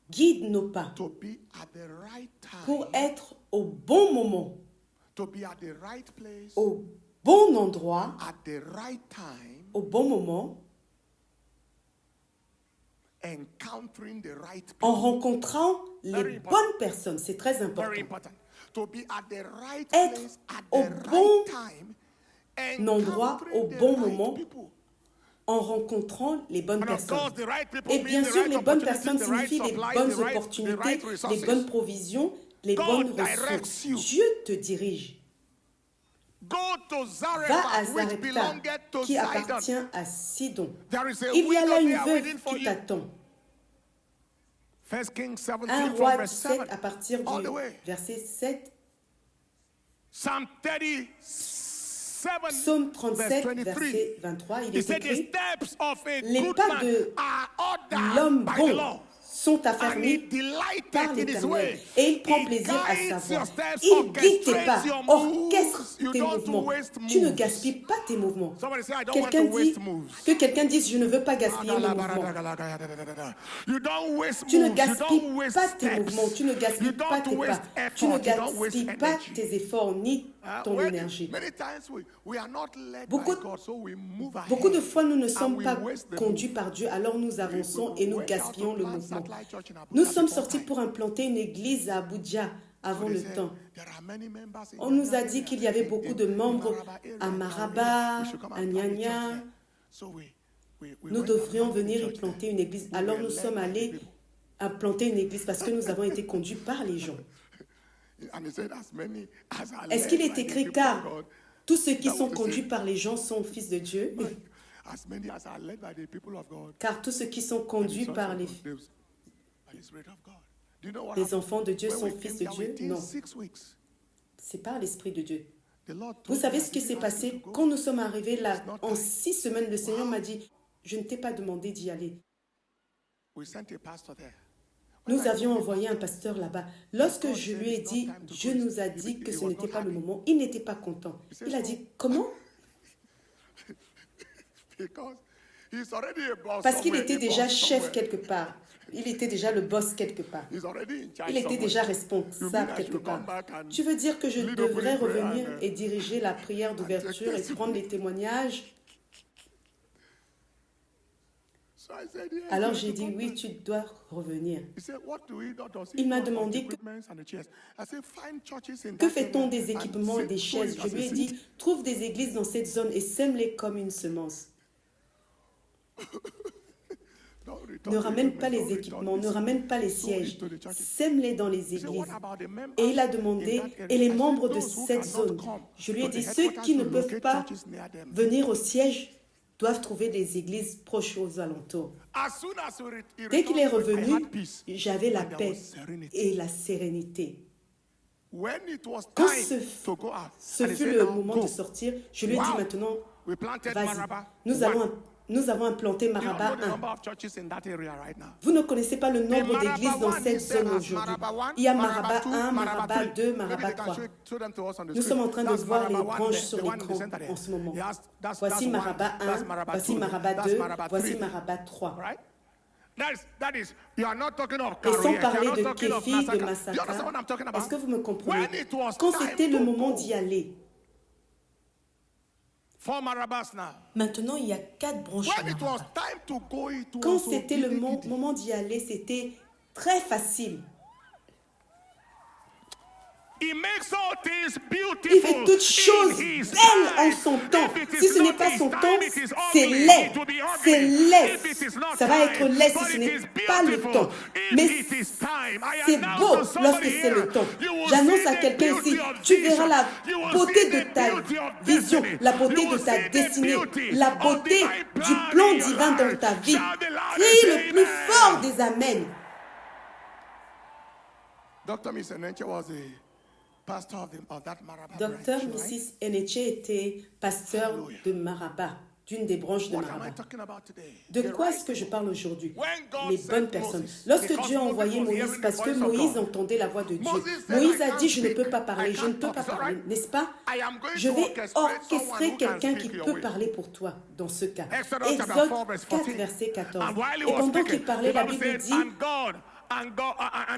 guide nos pas to be at the right time, pour être au bon moment, to be at the right place, au bon endroit, at the right time, au bon moment, encountering the right en people. rencontrant les Very important. bonnes personnes. C'est très Very important. important. To be at the right Être place at au the bon right time, endroit, encountering au the bon right moment, people. En rencontrant les bonnes And of personnes. course, the right people Et bien mean the sûr, right les bonnes opportunities, personnes the right signifient les supplies, bonnes the right opportunités, les resources. bonnes provisions, les God bonnes directs ressources. you. Dieu te dirige. Go to Va à Zarephath, which Zarepta, belonged to qui Sidon. appartient à Sidon. There is a Il y a widow là une there veuve waiting for qui you. t'attend. 1 Kings 17 Un from roi verse 17 7. à partir All du the way. verset 7. Psalm 37, Psaume verse 37, 23. verset 23, il He est said, the écrit steps of a Les good pas man de are ordered l'homme by the bon law. sont And he affermis par delighted in his l'Éternel, way. et il prend He plaisir à guides sa voie. your steps, Il guide tes pas, orchestrates your orchestre moves. You tes don't mouvements. waste Tu ne moves. gaspilles pas tes mouvements. Somebody say, I don't want Quelqu'un to dit waste moves. que quelqu'un dise je ne veux pas gaspiller mes mouvements. You don't waste Tu ne moves. You gaspilles don't waste pas tes steps. mouvements, tu ne You gaspilles pas don't tes waste pas, effort. tu ne You don't waste gaspilles pas energy. tes efforts ni ton énergie. Many times we are not led Beaucoup- by God, so we move ahead. Beaucoup de fois, nous ne And sommes we pas waste the conduits move. par Dieu, alors nous avançons et nous We went out gaspillons to le plant mouvement. Satellite Church in Abuja Nous sommes before sortis time. pour implanter une église à Abuja avant They le said, temps. there are many members in On nous a Ghana dit area, qu'il y avait in- beaucoup in- de in membres Maraba area, à in Maraba, Ghana. We should come à and plant a church Nyanya. there. So we Nous went devrions and planted venir a y church planter there. une église. We Alors were nous led sommes by the allés people. implanter une église parce que nous avons été conduits par les gens. And he said, as many as are Est-ce led qu'il by est the écrit people car of God, tous ceux qui that sont was the conduits same. par les gens sont fils de Dieu? As many as are led by the people of God, Car tous ceux qui sont and the conduits sons par of les, God, they was by the Spirit of God. Do you know what les happened? enfants de Dieu When sont we fils came de down Dieu? within Non, 6 weeks, c'est par l'Esprit de Dieu. the Lord Vous told savez me, ce I qui didn't s'est ask you passé to go. quand nous sommes arrivés là It's not en time. 6 semaines? Le Seigneur m'a dit, je ne t'ai pas demandé d'y aller. We sent a pastor there. Nous avions envoyé un pasteur là-bas. Lorsque je lui ai dit, Dieu nous a dit que ce n'était pas le moment, il n'était pas content. Il a dit, comment? Because he's already a boss Parce qu'il somewhere, était a déjà boss chef somewhere. quelque part. Il était déjà le boss quelque part. He's already in charge Il était somewhere. déjà You responsable mean I quelque should come part. back and Tu veux dire que je lead devrais opening prayer revenir and, et diriger la prière d'ouverture et prendre les témoignages? So I said, yes, Alors you j'ai have to dit, come oui, back. tu dois revenir. He said, what do we do? Does Il m'a he do about demandé the equipments and the chairs? I said, find churches in Que that fait-on area des and équipements et des sow it chaises? as Je a lui ai seed. dit, trouve des églises dans cette zone et sème-les comme une semence. Don't return Ne the ramène pas equipment, les don't return équipements, ne this. ramène pas les Sow sièges. it to the churches. Sème-les dans les He said, églises. what about the members Et il a in demandé, that area? et les I said, membres de those who cette cannot zone, come je lui ai to dit, the ceux headquarters qui ne to peuvent locate pas churches near them. venir au siège doivent trouver des églises proches aux alentours. As soon as he Dès qu'il est returned, I revenu, had peace. j'avais la And there paix was serenity. et la sérénité. When it was Quand time to go out, ce and he fut said, le now moment go. de sortir, je lui ai dit Wow. maintenant, We planted vas-y, Maraba. nous avons implanté You don't Maraba know the 1. number of churches in that area right now. Vous ne connaissez pas le nombre Maraba d'églises dans 1, cette he said, zone has aujourd'hui. Maraba 1, Il y a Maraba 2, 1, Maraba 3. 2, Maybe Maraba they can 3. show them to us on the Nous sommes en train de That's voir les Maraba 1 branches there, sur the one in the l'écran center there. en ce moment. That's Voici one, Maraba that's 1, Maraba voici 2, Maraba that's 2, Maraba voici 3. Maraba 3. Right? That is, you are not talking of Et Karo sans yet. You are parler not de talking of Kéfi, de Massacre. You understand what I'm Massacre, talking about? est-ce que vous me comprenez? When it was Quand time c'était le to moment go. d'y aller, 4 Marabas now. maintenant il y a 4 branches à When it was Maraba. time to go, it was Quand so c'était le giddy, giddy. moment d'y aller, c'était très facile. He makes all things Il fait beautiful toutes choses in his belles en time. son temps. If it Si is ce n'est not pas his son time, temps, it is c'est ugly. laid. It will be C'est ugly. laid. If it is not Ça va être time, laid si but ce it n'est is pas le beautiful. temps. If Mais it is time, I c'est announce beau to somebody lorsque c'est here, le temps. you will J'annonce see à the quelqu'un beauty ici, of tu vision. verras la You will beauté see de the ta beauty of vision, destiny. la beauté You de will ta see the destinée, beauty la of beauté divine du plan plan in your divin dans life. ta vie. Shout the loudest Crie le plus amen. fort des amens. Dr. Miss Enenche was a pastor of that Maraba Docteur branch, right? Mrs. Enenche était pasteur Hallelujah. de Maraba, d'une des branches de What am I Maraba. talking about today? De The quoi right est-ce que je parle aujourd'hui? When God Les sent bonnes personnes. Moses, Lorsque because Dieu a Moses envoyé was Moïse, hearing the parce que voice of Moïse God. entendait la voix de Dieu. Moses said, Moïse "I a can't dit, je ne speak. peux pas parler, I je ne can't peux talk. pas Is that parler, right? n'est-ce pas? I am going Je to vais orchestrate someone orchestrer who can quelqu'un qui speak your peut way." parler pour toi dans ce cas. Exodus chapter Exode 4, verse 4, 14. verset 14. And while he Et was pendant speaking, qu'il parlait, the la Bible Bible said, dit, and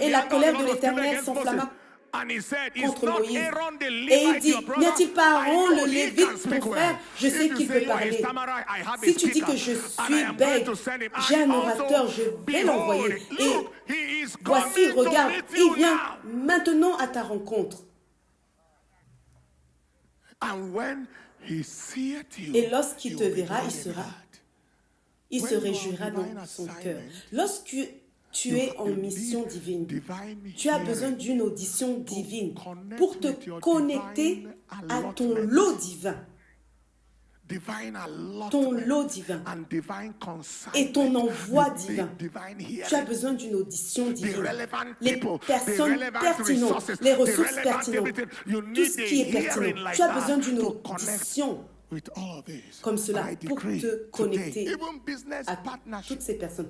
et the la anger of colère the de Lord was l'Éternel against Moses. s'enflamma And he said, "Is contre not Moïse. Aaron the Et il Levite dit, your brother? n'y a-t-il pas I Aaron know le he Lévite, can speak mon well. frère? Je If sais you qu'il say peut you are a parler. stammerer, I have a Si tu dis speaker, que je and I suis am going bègue, to send him. j'ai un And orateur, also, je vais behold, l'envoyer. Et look, he is voici, coming to regarde, meet il you vient now. maintenant à ta rencontre. And when he seeth you, Et lorsqu'il he te will verra, rejoice in heart. il se When you are réjouira on dans divine son assignment, cœur. Lorsque tu es en mission divine, tu as besoin d'une audition divine pour te connecter à ton lot divin, ton lot divin et ton envoi divin. Tu as besoin d'une audition divine. Les personnes pertinentes, les ressources pertinentes, tout ce qui est pertinent. Tu as besoin d'une audition comme cela pour te connecter à toutes ces personnes.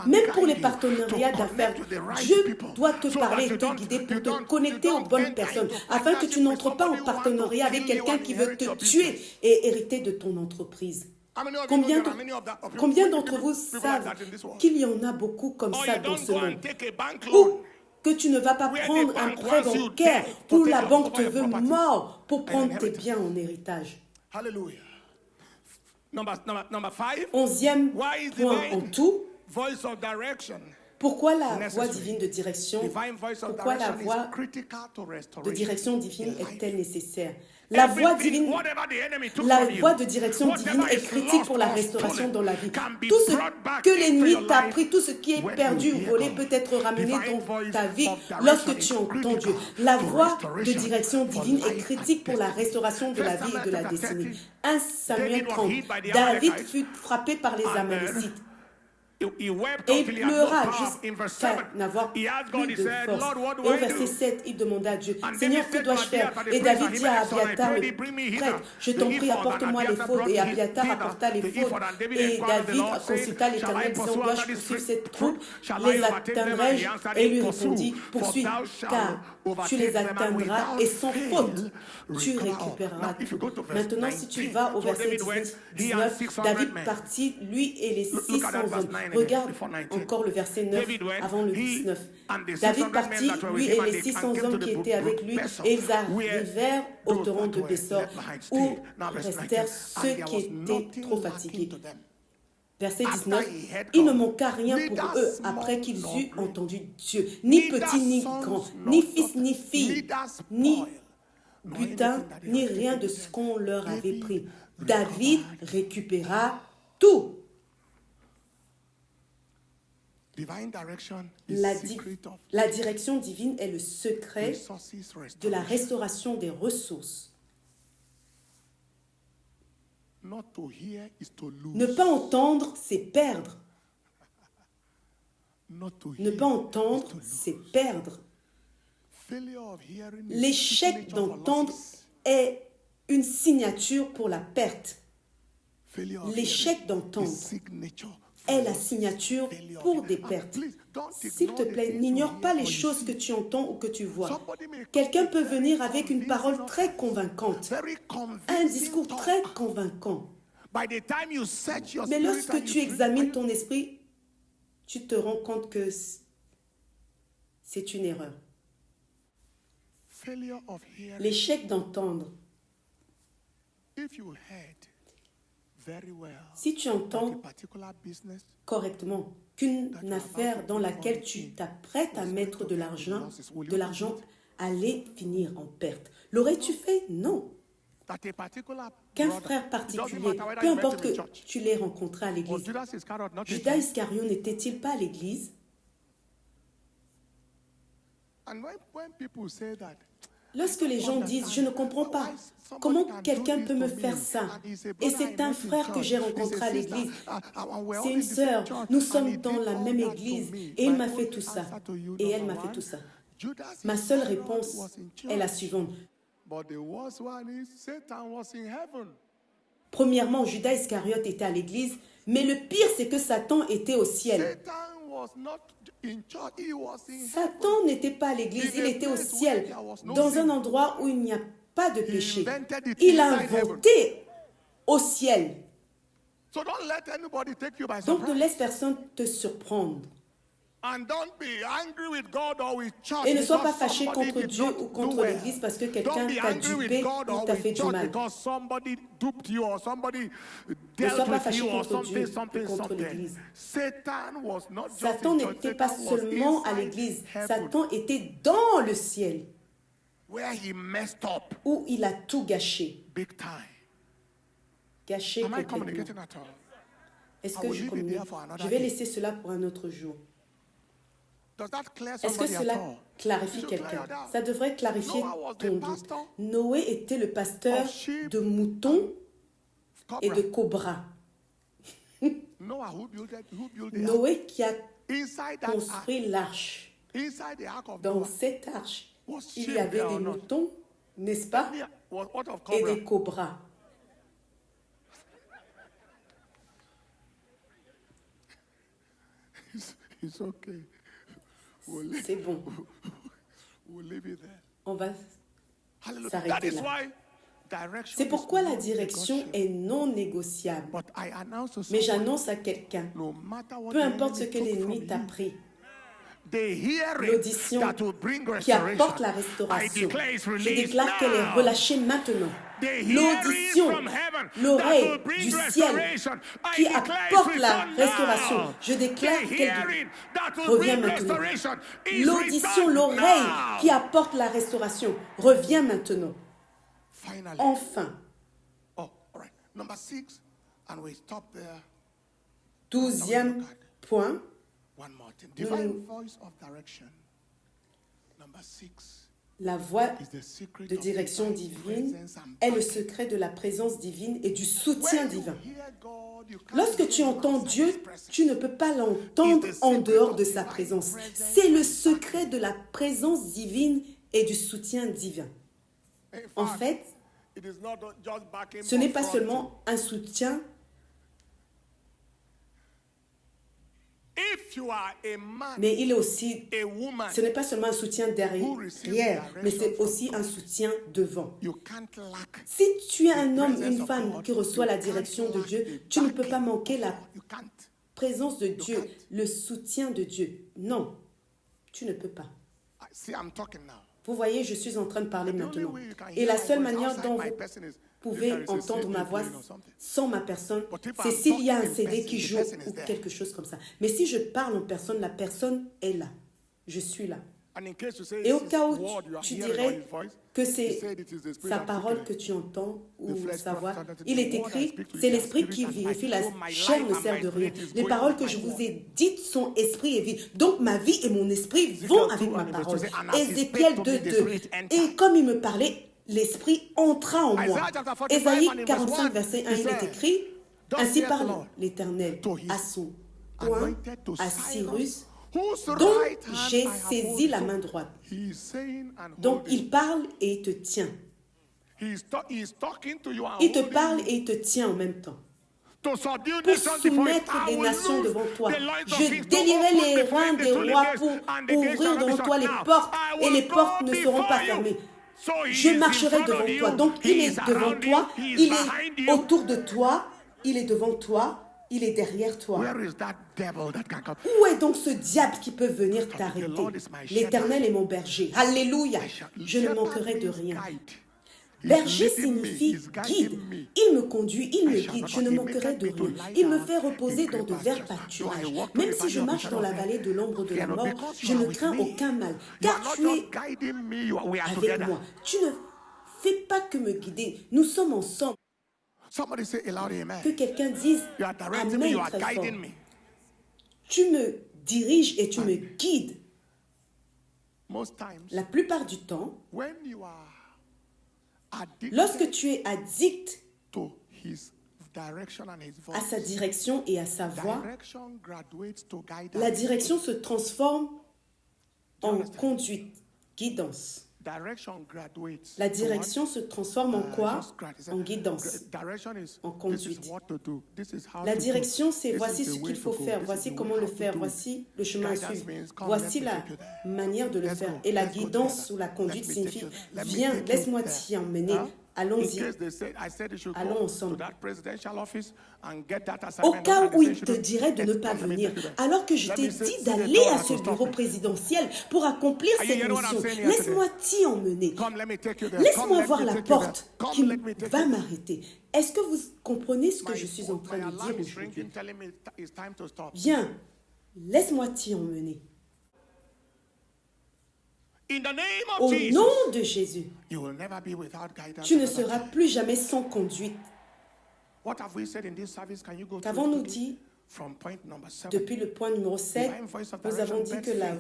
Même pour les partenariats d'affaires, Dieu doit te parler et te guider pour te connecter aux bonnes personnes afin que tu n'entres pas en partenariat avec quelqu'un qui veut te tuer et hériter de ton entreprise. Combien d'entre vous savent qu'il y en a beaucoup comme ça dans ce monde? Ou que tu ne vas pas prendre un prêt bancaire où la banque te veut mort pour prendre tes biens en héritage. Hallelujah. Number 5. 11e point en tout. Voice of direction. Pourquoi la voix divine de direction, pourquoi la voix de direction divine est-elle nécessaire? La voix de direction divine est critique pour la restauration dans la vie. Tout ce que l'ennemi t'a pris, tout ce qui est perdu ou volé peut être ramené dans ta vie lorsque tu entends Dieu. La voix de direction divine est critique pour la restauration de la vie et de la destinée. 1 Samuel 30. David fut frappé par les Amalécites. Et il pleura jusqu'à n'avoir plus de force. Et au verset 7, il demanda à Dieu, Seigneur, que dois-je faire? Et David dit à Abiathar, le prêtre, je t'en prie, apporte-moi les fautes. Et Abiathar apporta les fautes. Et David consulta l'Éternel, disant, dois-je poursuivre cette troupe? Les atteindrai-je? Et il lui répondit, poursuis, car tu les atteindras et sans faute, tu récupéreras tout. Maintenant, si tu vas au verset 19, David partit, lui et les 600 hommes. Regarde encore le verset 9 avant le 19. David partit, lui et les 600 hommes qui étaient avec lui, et ils arrivèrent au torrent de Bessor, où restèrent ceux qui étaient trop fatigués. Verset 19, il ne manqua rien pour eux après qu'ils eurent entendu Dieu, ni petit ni grand, ni fils ni fille, ni butin, ni rien de ce qu'on leur avait pris. David récupéra tout. La direction divine est le secret de la restauration des ressources. Ne pas entendre, c'est perdre. Ne pas entendre, c'est perdre. L'échec d'entendre est une signature pour la perte. L'échec d'entendre est la signature pour des pertes. S'il te plaît, n'ignore pas les choses que tu entends ou que tu vois. Quelqu'un peut venir avec une parole très convaincante, un discours très convaincant. Mais lorsque tu examines ton esprit, tu te rends compte que c'est une erreur. L'échec d'entendre. Si tu entends correctement qu'une affaire dans laquelle tu t'apprêtes à mettre de l'argent allait finir en perte. L'aurais-tu fait? Non. Qu'un frère particulier, peu importe que tu l'aies rencontré à l'église, Judas Iscariot n'était-il pas à l'église? Lorsque les gens disent « je ne comprends pas, comment quelqu'un peut me faire ça ?» Et c'est un frère que j'ai rencontré à l'église, c'est une sœur, nous sommes dans la même église et il m'a fait tout ça, et elle m'a fait tout ça. Ma seule réponse est la suivante. Premièrement, Judas Iscariot était à l'église, mais le pire c'est que Satan était au ciel. Satan n'était pas à l'église, il était au ciel, dans un endroit où il n'y a pas de péché. Il a inventé au ciel. Donc ne laisse personne te surprendre. Et ne sois pas fâché contre Dieu ou contre l'Église parce que quelqu'un t'a dupé ou t'a fait du mal. Ne sois pas fâché contre Dieu ou contre l'Église. Satan n'était pas seulement à l'Église, Satan était dans le ciel où il a tout gâché. Gâché complètement. Est-ce que je communique? Je vais laisser cela pour un autre jour. Est-ce que cela clarifie quelqu'un? Ça devrait clarifier ton doute. Noé était le pasteur de moutons et de cobras. Noé qui a construit l'arche. Dans cette arche, il y avait des moutons, n'est-ce pas? Et des cobras. C'est bon. On va s'arrêter là. C'est pourquoi la direction est non négociable. Mais j'annonce à quelqu'un, peu importe ce que l'ennemi t'a pris, l'audition qui apporte la restauration, je déclare qu'elle est relâchée maintenant. L'audition, l'oreille du ciel qui apporte la restauration, je déclare qu'elle revient maintenant. L'audition, l'oreille qui apporte la restauration, revient maintenant. Enfin. 12e point. La voix de direction divine est le secret de la présence divine et du soutien divin. Lorsque tu entends Dieu, tu ne peux pas l'entendre en dehors de sa présence. C'est le secret de la présence divine et du soutien divin. En fait, ce n'est pas seulement un soutien. Mais il est aussi, ce n'est pas seulement un soutien derrière, mais c'est aussi un soutien devant. Si tu es un homme, une femme qui reçoit la direction de Dieu, tu ne peux pas manquer la présence de Dieu, le soutien de Dieu. Non, tu ne peux pas. Vous voyez, je suis en train de parler maintenant. Et la seule manière dont vous pouvez entendre ma voix sans ma personne, c'est s'il y a un CD qui joue ou quelque chose comme ça. Mais si je parle en personne, la personne est là. Je suis là. Et au cas où tu dirais que c'est sa parole que tu entends ou sa voix, il est écrit, c'est l'esprit qui vérifie, la chair ne sert de rien. Les paroles que je vous ai dites sont esprit et vie. Donc ma vie et mon esprit vont avec ma parole. Ézéchiel 2:2. Et comme il me parlait, l'esprit entra en moi. Ésaïe 45, verset 1, il est écrit, ainsi parle l'Éternel à son oint, à Cyrus, dont j'ai saisi la main droite. Donc il parle et il te tient. Il te parle et il te tient en même temps. Pour soumettre les nations devant toi. Je délierai les reins des rois pour ouvrir devant toi les portes et les portes ne seront pas fermées. Je marcherai devant toi. Donc il est devant toi, il est autour de toi, il est devant toi, il est derrière toi. Où est donc ce diable qui peut venir t'arrêter? L'Éternel est mon berger. Alléluia. Je ne manquerai de rien. Berger leading me, signifie he's guiding guide. me. Il me conduit, il me I shall guide. not Je ne want. He manquerai de maketh me to rien. lie Il me down fait reposer in dans green de verts pastures. Though I pâturages. walk through Même the si je valley of the marche shadow dans la of death, vallée de l'ombre de fear la not, mort, because je you are ne with crains me. aucun mal. You are Car not tu es just guiding me, we are avec together. moi. Tu ne fais pas que me guider. Nous sommes ensemble. Somebody say a loud amen. Que quelqu'un dise You are directing me, Amen you are très fort. guiding me. Tu me diriges et tu me guides. Most times, La plupart du temps, when you are addicted lorsque tu es addict to his direction and his à sa voice, direction et à sa voix, direction graduates to guidance. la direction se transforme Do you en understand? conduite, guidance. Direction graduates La to direction se transforme en what? quoi? Just grad- En guidance. Direction is En this is conduite. what to do. This is how La to direction, do. c'est This voici is the ce way qu'il faut to go. faire, This voici is the comment way le how to faire, do it. voici le chemin à Guidance suivre, means, come, voici let me la take you there. manière de le Let's faire. go. Et la Let's go guidance together. ou la conduite Let me take signifie you there. Let me viens, take you laisse-moi there. t'y emmener, In allons-y. case they said, I said you should Allons go ensemble. to that presidential office and get that Au assignment cas done, and où they il say te you dirait de shouldn't, ne let's pas come, let me venir, take you there. alors que je Let t'ai me say- dit say the d'aller door à has ce to stop bureau me. présidentiel pour accomplir Are you cette hearing what I'm mission, saying here laisse-moi t'y emmener. Come, let me take you there. Come, Laisse-moi let voir me la take you there. porte Come, qui let me take va you there. m'arrêter. Est-ce que vous comprenez ce que My je suis en train de alarm dire is aujourd'hui? ringing, telling me it's time to stop. Viens, laisse-moi t'y emmener. In the name of Au Jesus, nom de Jésus, you will never be without guidance. tu ne another seras time. plus jamais sans conduite. What have we said in this service? Can you go through Qu'avons-nous quickly? dit From point number 7. depuis le point numéro 7? Divine voice of Nous avons dit direction, que la faith.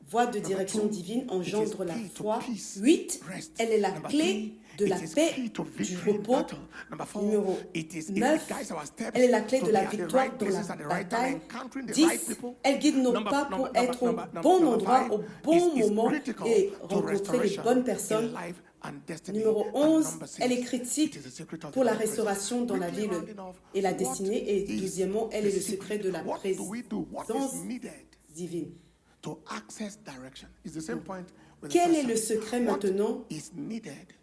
voie de direction Number 2, divine it engendre is la key to foi. peace, 8, rest. elle est la Number clé 3, de la it is paix, key to du victory in repos. battle. Number 4, Numéro it 9, guides our steps elle est la clé to de be la at the victoire right dans la places at the right time, bataille. encountering the 10, right people. elle guide nos Number- pas number- pour number- être au number- bon number endroit, 5 au bon is moment critical et to rencontrer les restoration bonnes in personnes. life and destiny. Numéro And 11, number 6, elle est it critique is the secret of pour the la presence. restauration dans la Quickly vie rounding off, et la what destinée. Et is 12e, elle the est le secret? secret de la What do we do? What présence is needed divine. to access direction? It's the same point with the Quel first est le service. secret What maintenant is needed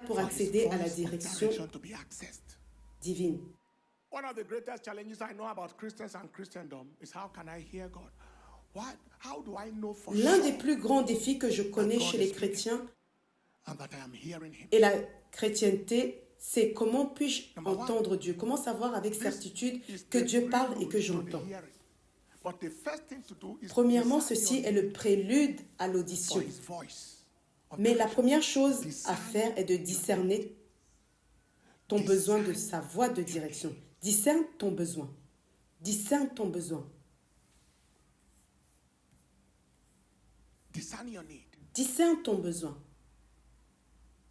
pour for his accéder à la voice of direction direction to be accessed? divine? One of the greatest challenges I know about Christians and Christendom is how can I hear God? How do I know for L'un sure des plus grands défis que je connais chez les chrétiens and that I am hearing Him? et la chrétienté, c'est comment puis-je Number one, entendre Dieu? Comment savoir avec certitude Is que the Dieu parle et prelude que to the j'entends? hearing. But the first thing to do is Premièrement, discern ceci your est le prélude à for l'audition. His voice of Mais la direction. première chose Discern à faire est de discerner ton besoin de sa voie de direction. Discerne ton besoin. Discerne ton besoin. Discern your need. Discerne ton besoin.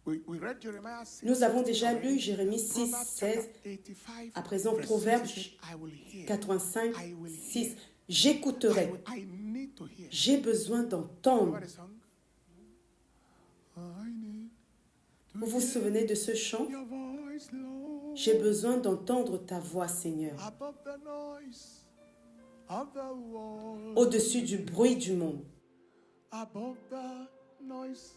We read Jeremiah 6, Nous avons 16 déjà already. lu Jérémie 6, Proverbs 16. chapter 85, À présent, verse Proverbes 66, I will hear. 85, I will 6. hear. J'écouterai. I need to hear. J'ai besoin d'entendre. Remember the song? I need to Vous vous souvenez de ce chant? hear your voice, Lord, J'ai besoin d'entendre ta voix, Seigneur, above the noise of the world, au-dessus du bruit du monde, above the noise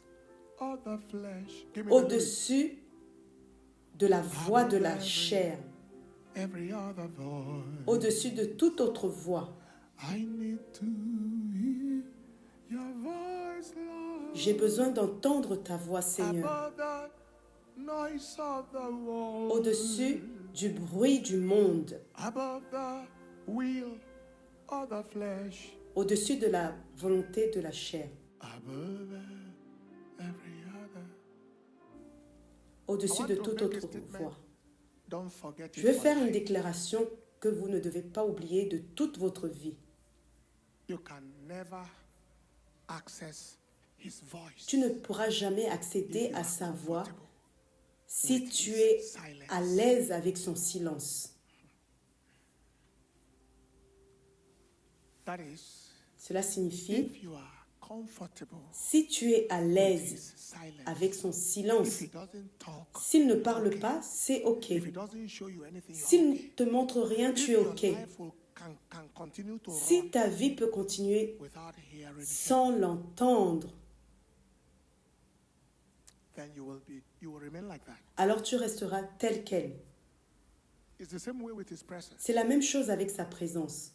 of the flesh. Give me the lyrics. au-dessus de la voix de la chair, Every other voice. au-dessus de toute autre voix. I need to hear your voice, Lord, J'ai besoin d'entendre ta voix, Seigneur, above the noise of the world, au-dessus du bruit du monde, above the will of the flesh, au-dessus de la volonté de la chair, above every other. au-dessus I de want to toute make a autre statement. voix. Don't forget it Je vais for faire une life. déclaration que vous ne devez pas oublier de toute votre vie. You can never access his voice Tu ne pourras jamais if accéder you à are sa voix comfortable si with tu his es silence. à l'aise avec son silence. That is, Cela signifie, if you are comfortable si tu es à with l'aise his silence, avec son if silence, he doesn't talk, s'il ne parle pas, c'est OK. if he doesn't show you anything, you're S'il ne okay. te montre rien, If tu es your OK. life can continue to Si run ta vie peut continuer without hearing him, sans l'entendre, then you will remain like that. alors tu resteras tel quel. It's the same way with his presence. C'est la même chose avec sa présence.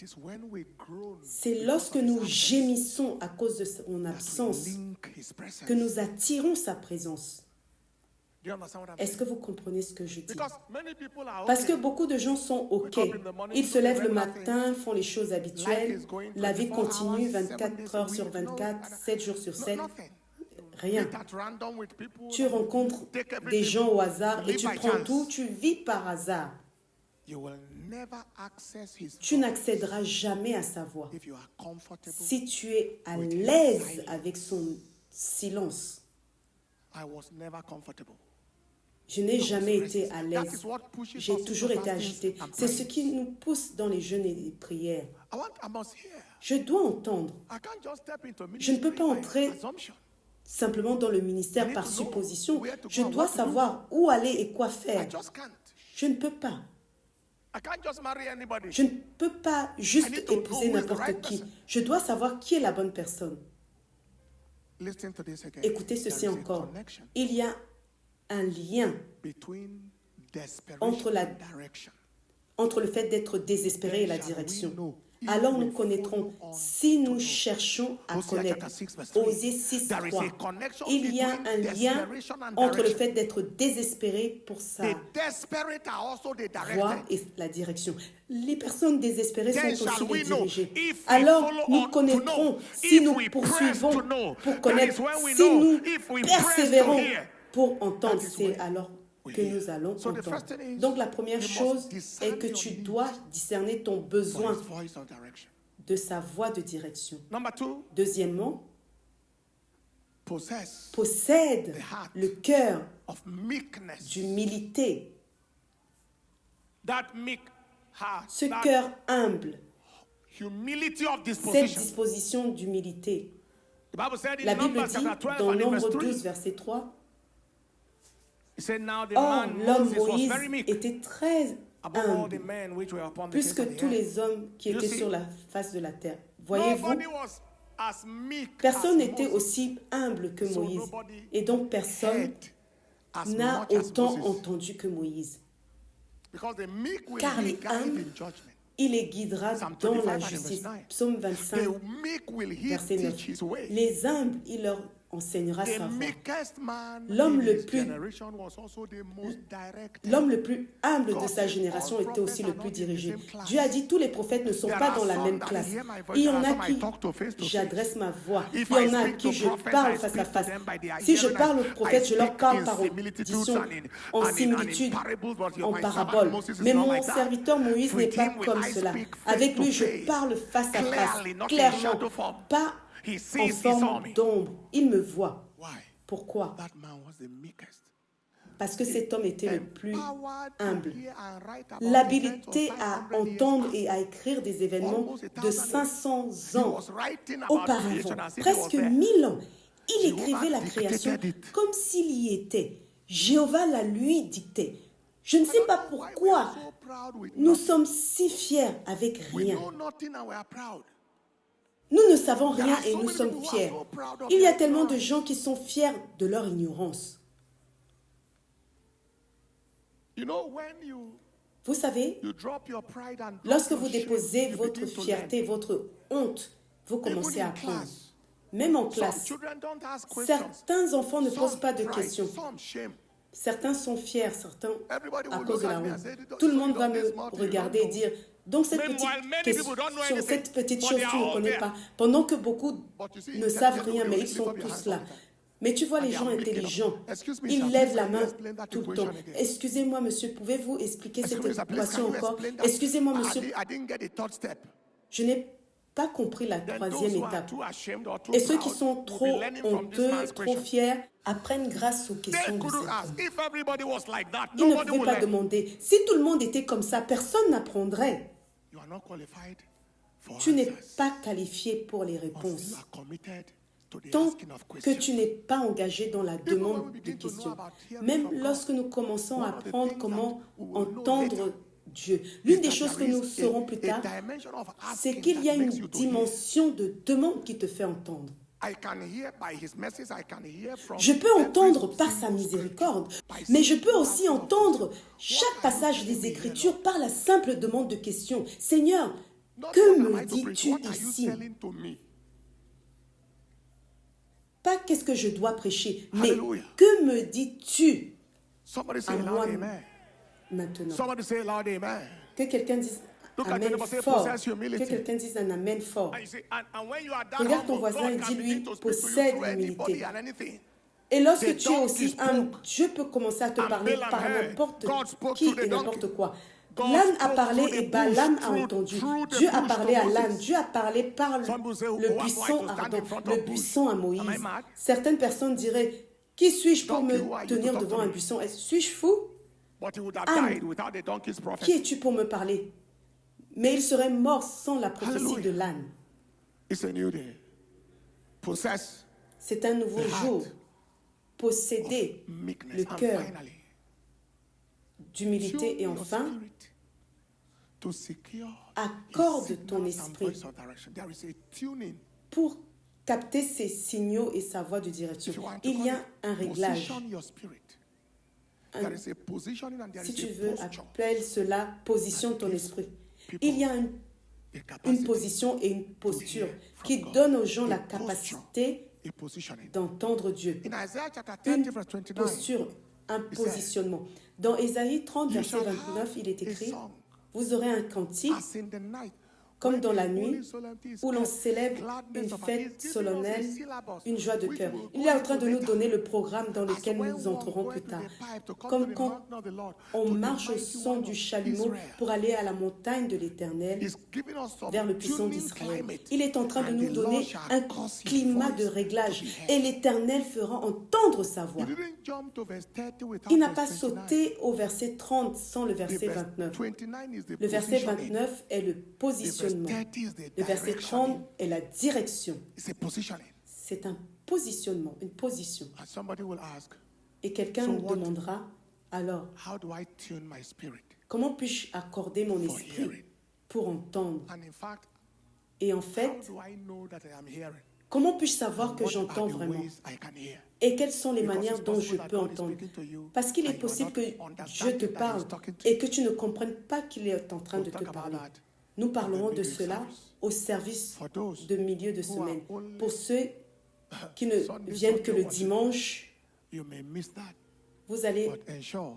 It is when we groan C'est because lorsque of his nous absence gémissons à cause de son that we absence link his presence. que nous attirons sa présence. Do you understand what I'm Est-ce saying? que vous comprenez ce que je dis? Because many people are Parce que okay. beaucoup de gens sont OK. Ils se lèvent le matin, font les choses habituelles. La vie continue 24 heures sur 24, 7 jours sur 7. Nothing. Rien. Meet at random with people. Tu rencontres des gens au hasard et tu prends tout, tu vis par hasard. You will never access his Tu n'accéderas jamais à sa voix. if you are comfortable. Si tu es à l'aise avec son silence. I was never comfortable. Je n'ai jamais été à That l'aise. is what pushes us J'ai into toujours été fastings agitée. and C'est ce prayers. qui nous pousse dans les jeûnes et les prières. I must hear. Je dois entendre. I can't just step into Je ne peux pas ministry by entrer assumption. simplement dans le ministère I need par to know supposition. where to Je go and dois what to do. savoir où aller et quoi I faire. just can't. Je ne peux pas. I can't just marry anybody. Je ne peux pas I juste need to know épouser who is the n'importe right qui. person. Je dois savoir qui est la bonne personne. Listen to this again. Écoutez There ceci is a encore. connection Il y a un lien between desperation entre la- and direction. entre le fait d'être désespéré et la direction. Alors nous connaîtrons si nous cherchons à connaître. Osée 6, 3. Il y a un lien entre le fait d'être désespéré pour sa The desperate are also the voie directed. et la direction. Les personnes désespérées Then sont aussi shall les we know dirigées. if we Alors follow nous on to connaîtrons know, si if nous we poursuivons press to know. pour That connaître, is when we si know, nous if we press to persévérons hear. pour entendre. That is C'est when alors we que hear. nous allons So the entendre. first thing is, Donc la première you must chose discern est que your tu needs dois discerner ton for besoin his voice of direction. de sa voie de direction. Number two, Deuxièmement, possess possède the heart le cœur of meekness. d'humilité, That meek heart. ce That cœur humble, humility of cette disposition. disposition d'humilité. The Bible said in La Bible Numbers dit chapter 12 dans and in verse Nombre 3. 12, verset 3, It said, now the Or man l'homme Moses was Moïse very meek était très above all the humble, men which were upon the plus face que of the tous earth. les hommes qui You étaient see? sur la face de la terre. Voyez-vous, Nobody was as meek personne as n'était Moses. aussi humble que So Moïse. nobody Et donc personne heard as n'a much as autant Moses. entendu que Moïse. Because the meek will Car be les guided humbles, in judgment. il les guidera Psalm dans 25 la and verse justice. 9. Psaume 25, The meek will he verset 9. teach his way. Les humbles, il leur enseignera The sa voie. meekest man L'homme in le his plus- generation was also the most directed. L'homme le plus humble de sa génération était aussi le plus dirigé. Dieu a dit, tous les prophètes ne sont pas dans la même classe. Il y en a qui j'adresse ma voix. Il y en a à qui je parle face à face. Si je parle aux prophètes, je leur parle par audition, en similitude, en parabole. Mais mon serviteur Moïse n'est pas comme cela. Avec lui, je parle face à face, clairement, pas en forme d'ombre. Il me voit. Why? Pourquoi? That man was the meekest. Parce que cet homme était le plus Empowered to humble. hear and write about L'habilité events of à 500 years entendre past. et à écrire des événements de 500 He ans was writing about auparavant, creation as if he presque was there. 1000 ans. Il Jehovah écrivait la création dictated it. comme s'il y était. Jéhovah la lui dictait. Je ne sais pas Why we are pourquoi so proud with nous nothing. sommes si fiers avec We rien. know nothing and we are proud. Nous ne savons There rien are et so nous many sommes people who are fiers. so proud of Il y a their tellement de ignorance. gens qui sont fiers de leur ignorance. You know, when you Vous savez, drop your pride and drop lorsque your vous shame, déposez you votre begin to fierté, votre honte, vous learn. commencez Even à in apprendre. class, Même en some classe, children don't ask questions. certains enfants ne Some posent pas de pride, questions. some shame. Certains sont fiers, certains Everybody à will cause de look la at me honte. and say, Tout le "So monde you va don't me know smart, you regarder don't et know." dire, donc cette Meanwhile, many petite people don't know question, anything, cette petite but chose, they are tu ne all connais there. pas. Pendant que beaucoup But you see, ne savent intelligent rien, people, mais they ils lift sont up their tous hands là. all the time. Mais tu vois, And les they gens are making up. intelligents, Excuse me, ils sir, lèvent please la can you main explain that tout le equation temps. again? Excusez-moi, monsieur, pouvez-vous expliquer cette Excuse me, sir, please, équation can you encore? explain that? Excusez-moi, I monsieur, didn't get the third step. je n'ai pas compris la Then those troisième who are étape. too ashamed or too Et ceux qui proud sont will trop be learning from this honteux, man's trop question. fiers, apprennent grâce aux They questions de cet couldn't ask. homme. If everybody was like that, Ils ne nobody pouvaient would pas learn. demander. Si tout le monde était comme ça, personne n'apprendrait. You are not qualified for Tu n'es answers pas qualifié pour les until réponses. you are committed to the Tant asking of que questions. tu n'es pas engagé dans la when we demande de begin to know questions. about hearing Même from God, lorsque nous commençons à one of the apprendre things comment that we will know entendre later Dieu, l'une is des that choses que there nous is saurons plus tard, a dimension of c'est asking qu'il y a that une makes you to hear. dimension de demande qui te fait entendre. I can hear by his message, I can hear from Je peux every entendre par sa single miséricorde, scripture, by mais je simple peux aussi passage of entendre scripture. chaque What are you passage telling des me here, Écritures par la simple demande de question. Seigneur, Not Que what am me I to preach? dis-tu What are you ici? selling to me? Pas qu'est-ce que je dois prêcher, mais Hallelujah. que me dis-tu Somebody à say moi loud amen. maintenant? Somebody say loud amen. Que quelqu'un dise Look at your amen neighbor, say, fort. possess humility. Que quelqu'un dise un amen fort. And you say, and when you are that Regarde ton humble, voisin et God can dis-lui, begin to speak to you possède through anybody l'humilité. and anything. Et lorsque The tu es donkey aussi spoke. humble, Dieu peut commencer à te And parler Balaam par heard. n'importe God spoke qui through the et n'importe donkey. quoi. God L'âne a spoke parlé through the et bush, Balaam a through entendu. the Dieu a bush parlé to à l'âne, Moses. Dieu a parlé par Some people say, le who am I buisson to stand ardent, in front le of bush? buisson à Am I Moïse. mad? Certaines personnes diraient, qui suis-je pour Donkey, me who are you to tenir talk to devant un me? buisson? Suis-je fou? But he would have Âne. died without the donkey's Qui prophecy. es-tu pour me parler? Mais il serait mort sans la prophétie Hallelujah. de l'âne. It's a new day. Possess C'est un nouveau the jour. heart Posséder meekness. le And cœur finally, d'humilité et tune your enfin, spirit to secure accorde a ton signal and esprit voice of direction. There is a tuning. pour capter ses signaux et sa voie de direction. If you want to Il call y a it, un réglage. position your spirit. Un- There is a positioning and there Si is tu a veux, posture. appelle cela position ton esprit. People Il y a une The capacity position et une posture hear from qui God. donne aux gens A la posture. capacité a positioning. d'entendre Dieu. In Isaiah chapter Une 30, verse 29, posture, un positionnement. Dans Ésaïe 30, you verset shall 29, il est have a écrit, song vous aurez un cantique as in the night, comme when dans the la holy nuit, solemnity is où l'on kept, célèbre gladness une of heart. fête He's giving us a solennelle, syllabus une joie de which cœur. we will Il go est en train into de nous later. donner le programme dans As lequel when nous one entrerons goeth plus to tard. the pipe to come Comme to the quand mountain of the Lord, on to the marche au mighty son one du of chalumeau Israel. pour aller à la montagne de l'Éternel, He's giving us some vers le puissant tuning d'Israël. climate, Il est en train de and nous the donner Lord shall un cause his climat voice de to réglage be heard. et l'Éternel fera entendre sa He voix. didn't jump to verse 30 without Il n'a verse pas 29. sauté au verset 30 sans le The verset verse 29. 29 is the Le verset positioning. 29 est le The verse positionnement. 30 is the Le verset directioning. 30 est la direction. It's a positioning. C'est un positionnement, une position. And somebody will ask, Et quelqu'un So me what- demandera, alors, how do I tune my spirit? comment puis-je accorder mon For esprit hearing. pour entendre? And in fact, Et en how fait, do I know that I am hearing? comment puis-je savoir que What j'entends are the vraiment? ways I can hear? Et quelles sont les Because manières it's dont je possible that peux God is entendre? speaking to you Parce qu'il and est you are possible not que Dieu te understanding that he's parle talking to et you. que tu ne comprennes pas qu'il est en train We'll de te talk about parler. that Nous parlerons in the de midweek cela service. au service For those de milieu de who semaine. are only Pour ceux qui ne Sunday, viennent que le Sunday dimanche, You may miss that, vous allez but ensure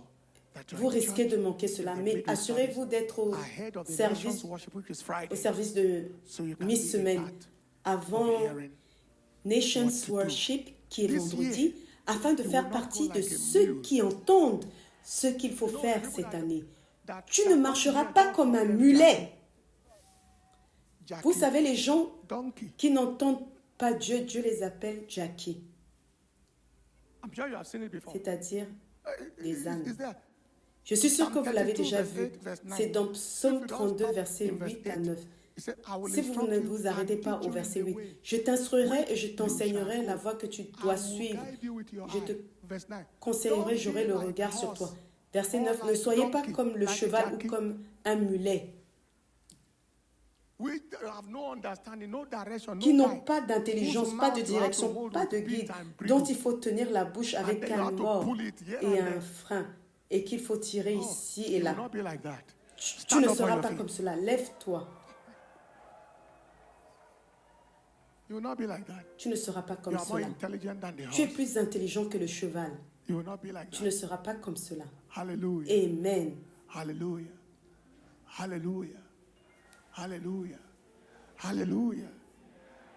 that you're vous in risquez church de manquer cela. in the Mais midweek assurez-vous service d'être au ahead of the service, nation's worship, which is Friday, au service de so you can be a mi-semaine part avant of hearing. Nations what to do. Worship, qui est This vendredi, year, afin de you faire will not partie go de like a ceux mule. qui entendent ce qu'il faut No, faire people cette that- année. that Tu ne cannot marcheras hear, pas don't comme call un them mulet. Jackie. Vous savez, les gens Donkey. qui n'entendent pas Dieu, Dieu les appelle Jackie, I'm sure you have seen it before. c'est-à-dire des ânes. Is there? Je suis sûr Psalm que vous l'avez 32, déjà verse vu. 8, verse 9. C'est dans If Psaume you don't 32, stop versets in verse 8 à 8, 9. he said, I will Si vous instruct ne you vous and arrêtez teach pas au you in verset the 8, way je t'instruirai et je you t'enseignerai shall la go. voie que tu I dois will suivre. guide you with your Je te eye. Verse 9. conseillerai, Don't j'aurai be le like regard a sur horse, toi. Verset or 9, ne like soyez pas donkey, comme le like cheval Jackie. ou comme un mulet, We have no understanding, no direction, qui no n'ont guide. pas d'intelligence, Whose pas mouth de you have to direction, hold pas with de bit guide, and dont bridle. il faut tenir la bouche avec then you un have to mort pull it here et and un there. frein, et qu'il faut tirer Oh, ici you et là. will not be like that. Tu Stand ne up on seras your pas feet. comme cela. Lève-toi. You will not be like that. Tu ne seras pas You comme are more cela. intelligent than the Tu es horse. plus intelligent que le cheval. You will not be like Tu that. ne seras pas comme cela. Hallelujah. Amen. Hallelujah. Hallelujah. Hallelujah. Hallelujah.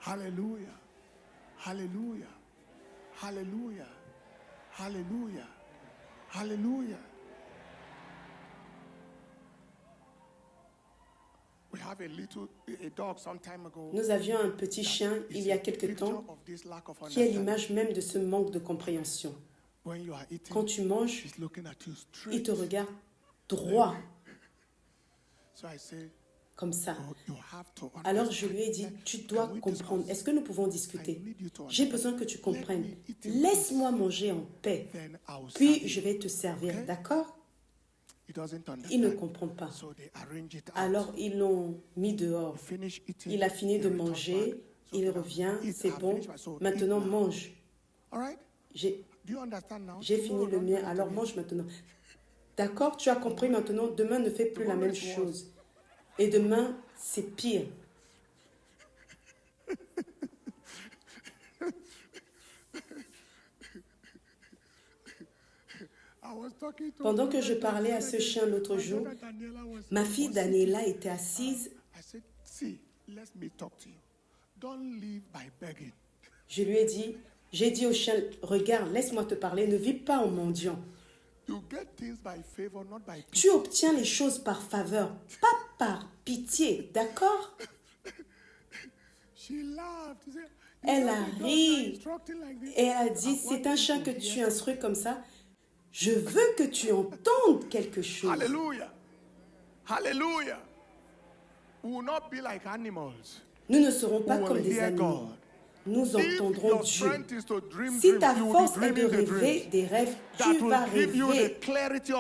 Hallelujah. Hallelujah. Hallelujah. Hallelujah. Hallelujah. We have a dog some time ago. Nous avions un petit chien il y a quelque temps qui est l'image même de ce manque de compréhension. When you are eating, Quand tu manges, he's looking at you il te straight. regarde droit, So I say, comme ça. oh, you have to Alors je lui ai dit, understand. tu dois Can we comprendre. discuss? Est-ce que nous pouvons I discuter? need you to J'ai understand. besoin que tu comprennes. Let me eat in Laisse-moi manger en paix. Then I will Puis serve je you. vais te servir. Okay? D'accord? He doesn't Il ne understand. comprend pas. So they arrange it out. Alors ils l'ont mis dehors. He finished eating. Il a fini He de returns manger. back. So Il now, revient. eat, C'est I've bon. finished my soul. Maintenant Eat now. mange. All right? J'ai Do you understand now? J'ai fini le mien, alors mange maintenant. D'accord, tu as compris maintenant, demain ne fais plus la même chose. Et demain, c'est pire. Pendant que je parlais à ce chien l'autre jour, ma fille Daniela était assise. Je lui ai dit, j'ai dit au chien, regarde, laisse-moi te parler, ne vis pas en mendiant. Tu obtiens les choses par faveur, pas par pitié, d'accord? Elle a ri et elle a dit, c'est un chien que tu instruis comme ça. Je veux que tu entendes quelque chose. Hallelujah. Hallelujah. We will not be like animals. Nous ne serons pas comme des animaux. Nous entendrons Dieu. Si ta force est de rêver des rêves, tu vas rêver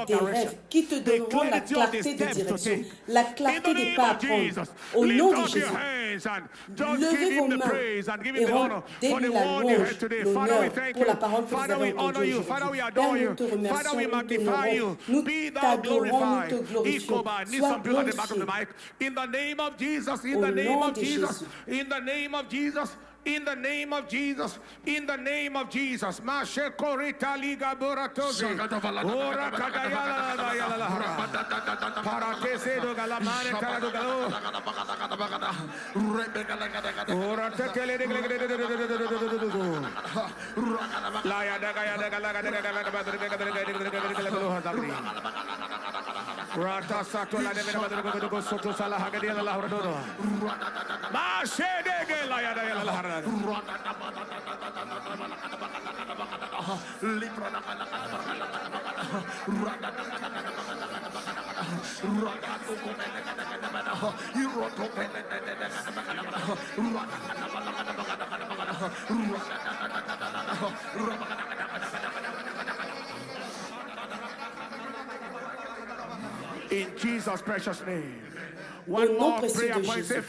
des rêves qui te donneront la clarté de direction, la clarté des pas à prendre. Au nom de Jésus, levez vos mains et rendez-lui la louange, l'honneur pour la parole que vous avez entendue aujourd'hui. Père, nous te remercions, nous t'honorons, nous t'adorons, nous te glorifions. Sois glorifié. Au nom de Jésus. In the name of Jesus, in the name of Jesus, Mashekorita Liga Buratozi, Ora Kadayala Dayala, Paratese do Galamane Karadugalo, Ora Tekele Laya Dagaya Dagala Rata Satola de Soto Salahagadia La Hordoro, Mashede Laya Dayala. In Jesus' precious name. Au nom précieux de Jésus.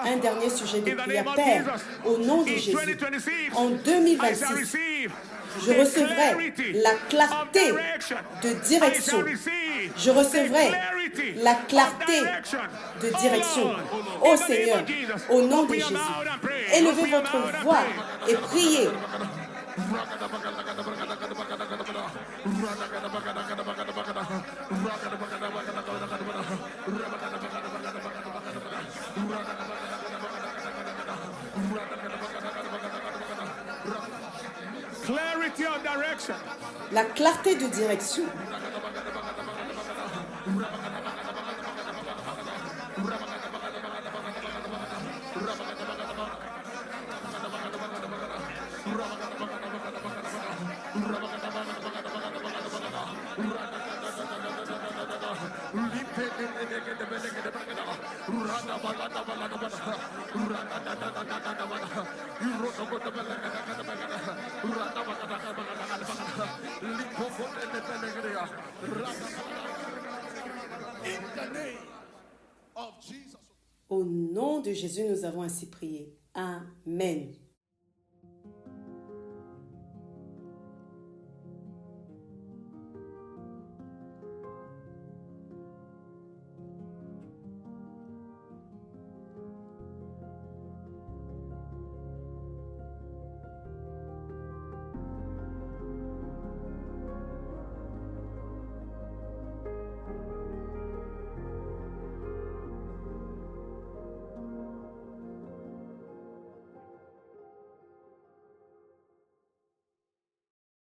Un dernier sujet de prière. Père, au nom de Jésus, en 2026, je recevrai la clarté de direction. Je recevrai la clarté de direction. Ô Seigneur, au nom de Jésus, élevez votre voix et priez. Clarity of direction. La clarté de direction. Au nom de Jésus, nous avons ainsi prié. Amen.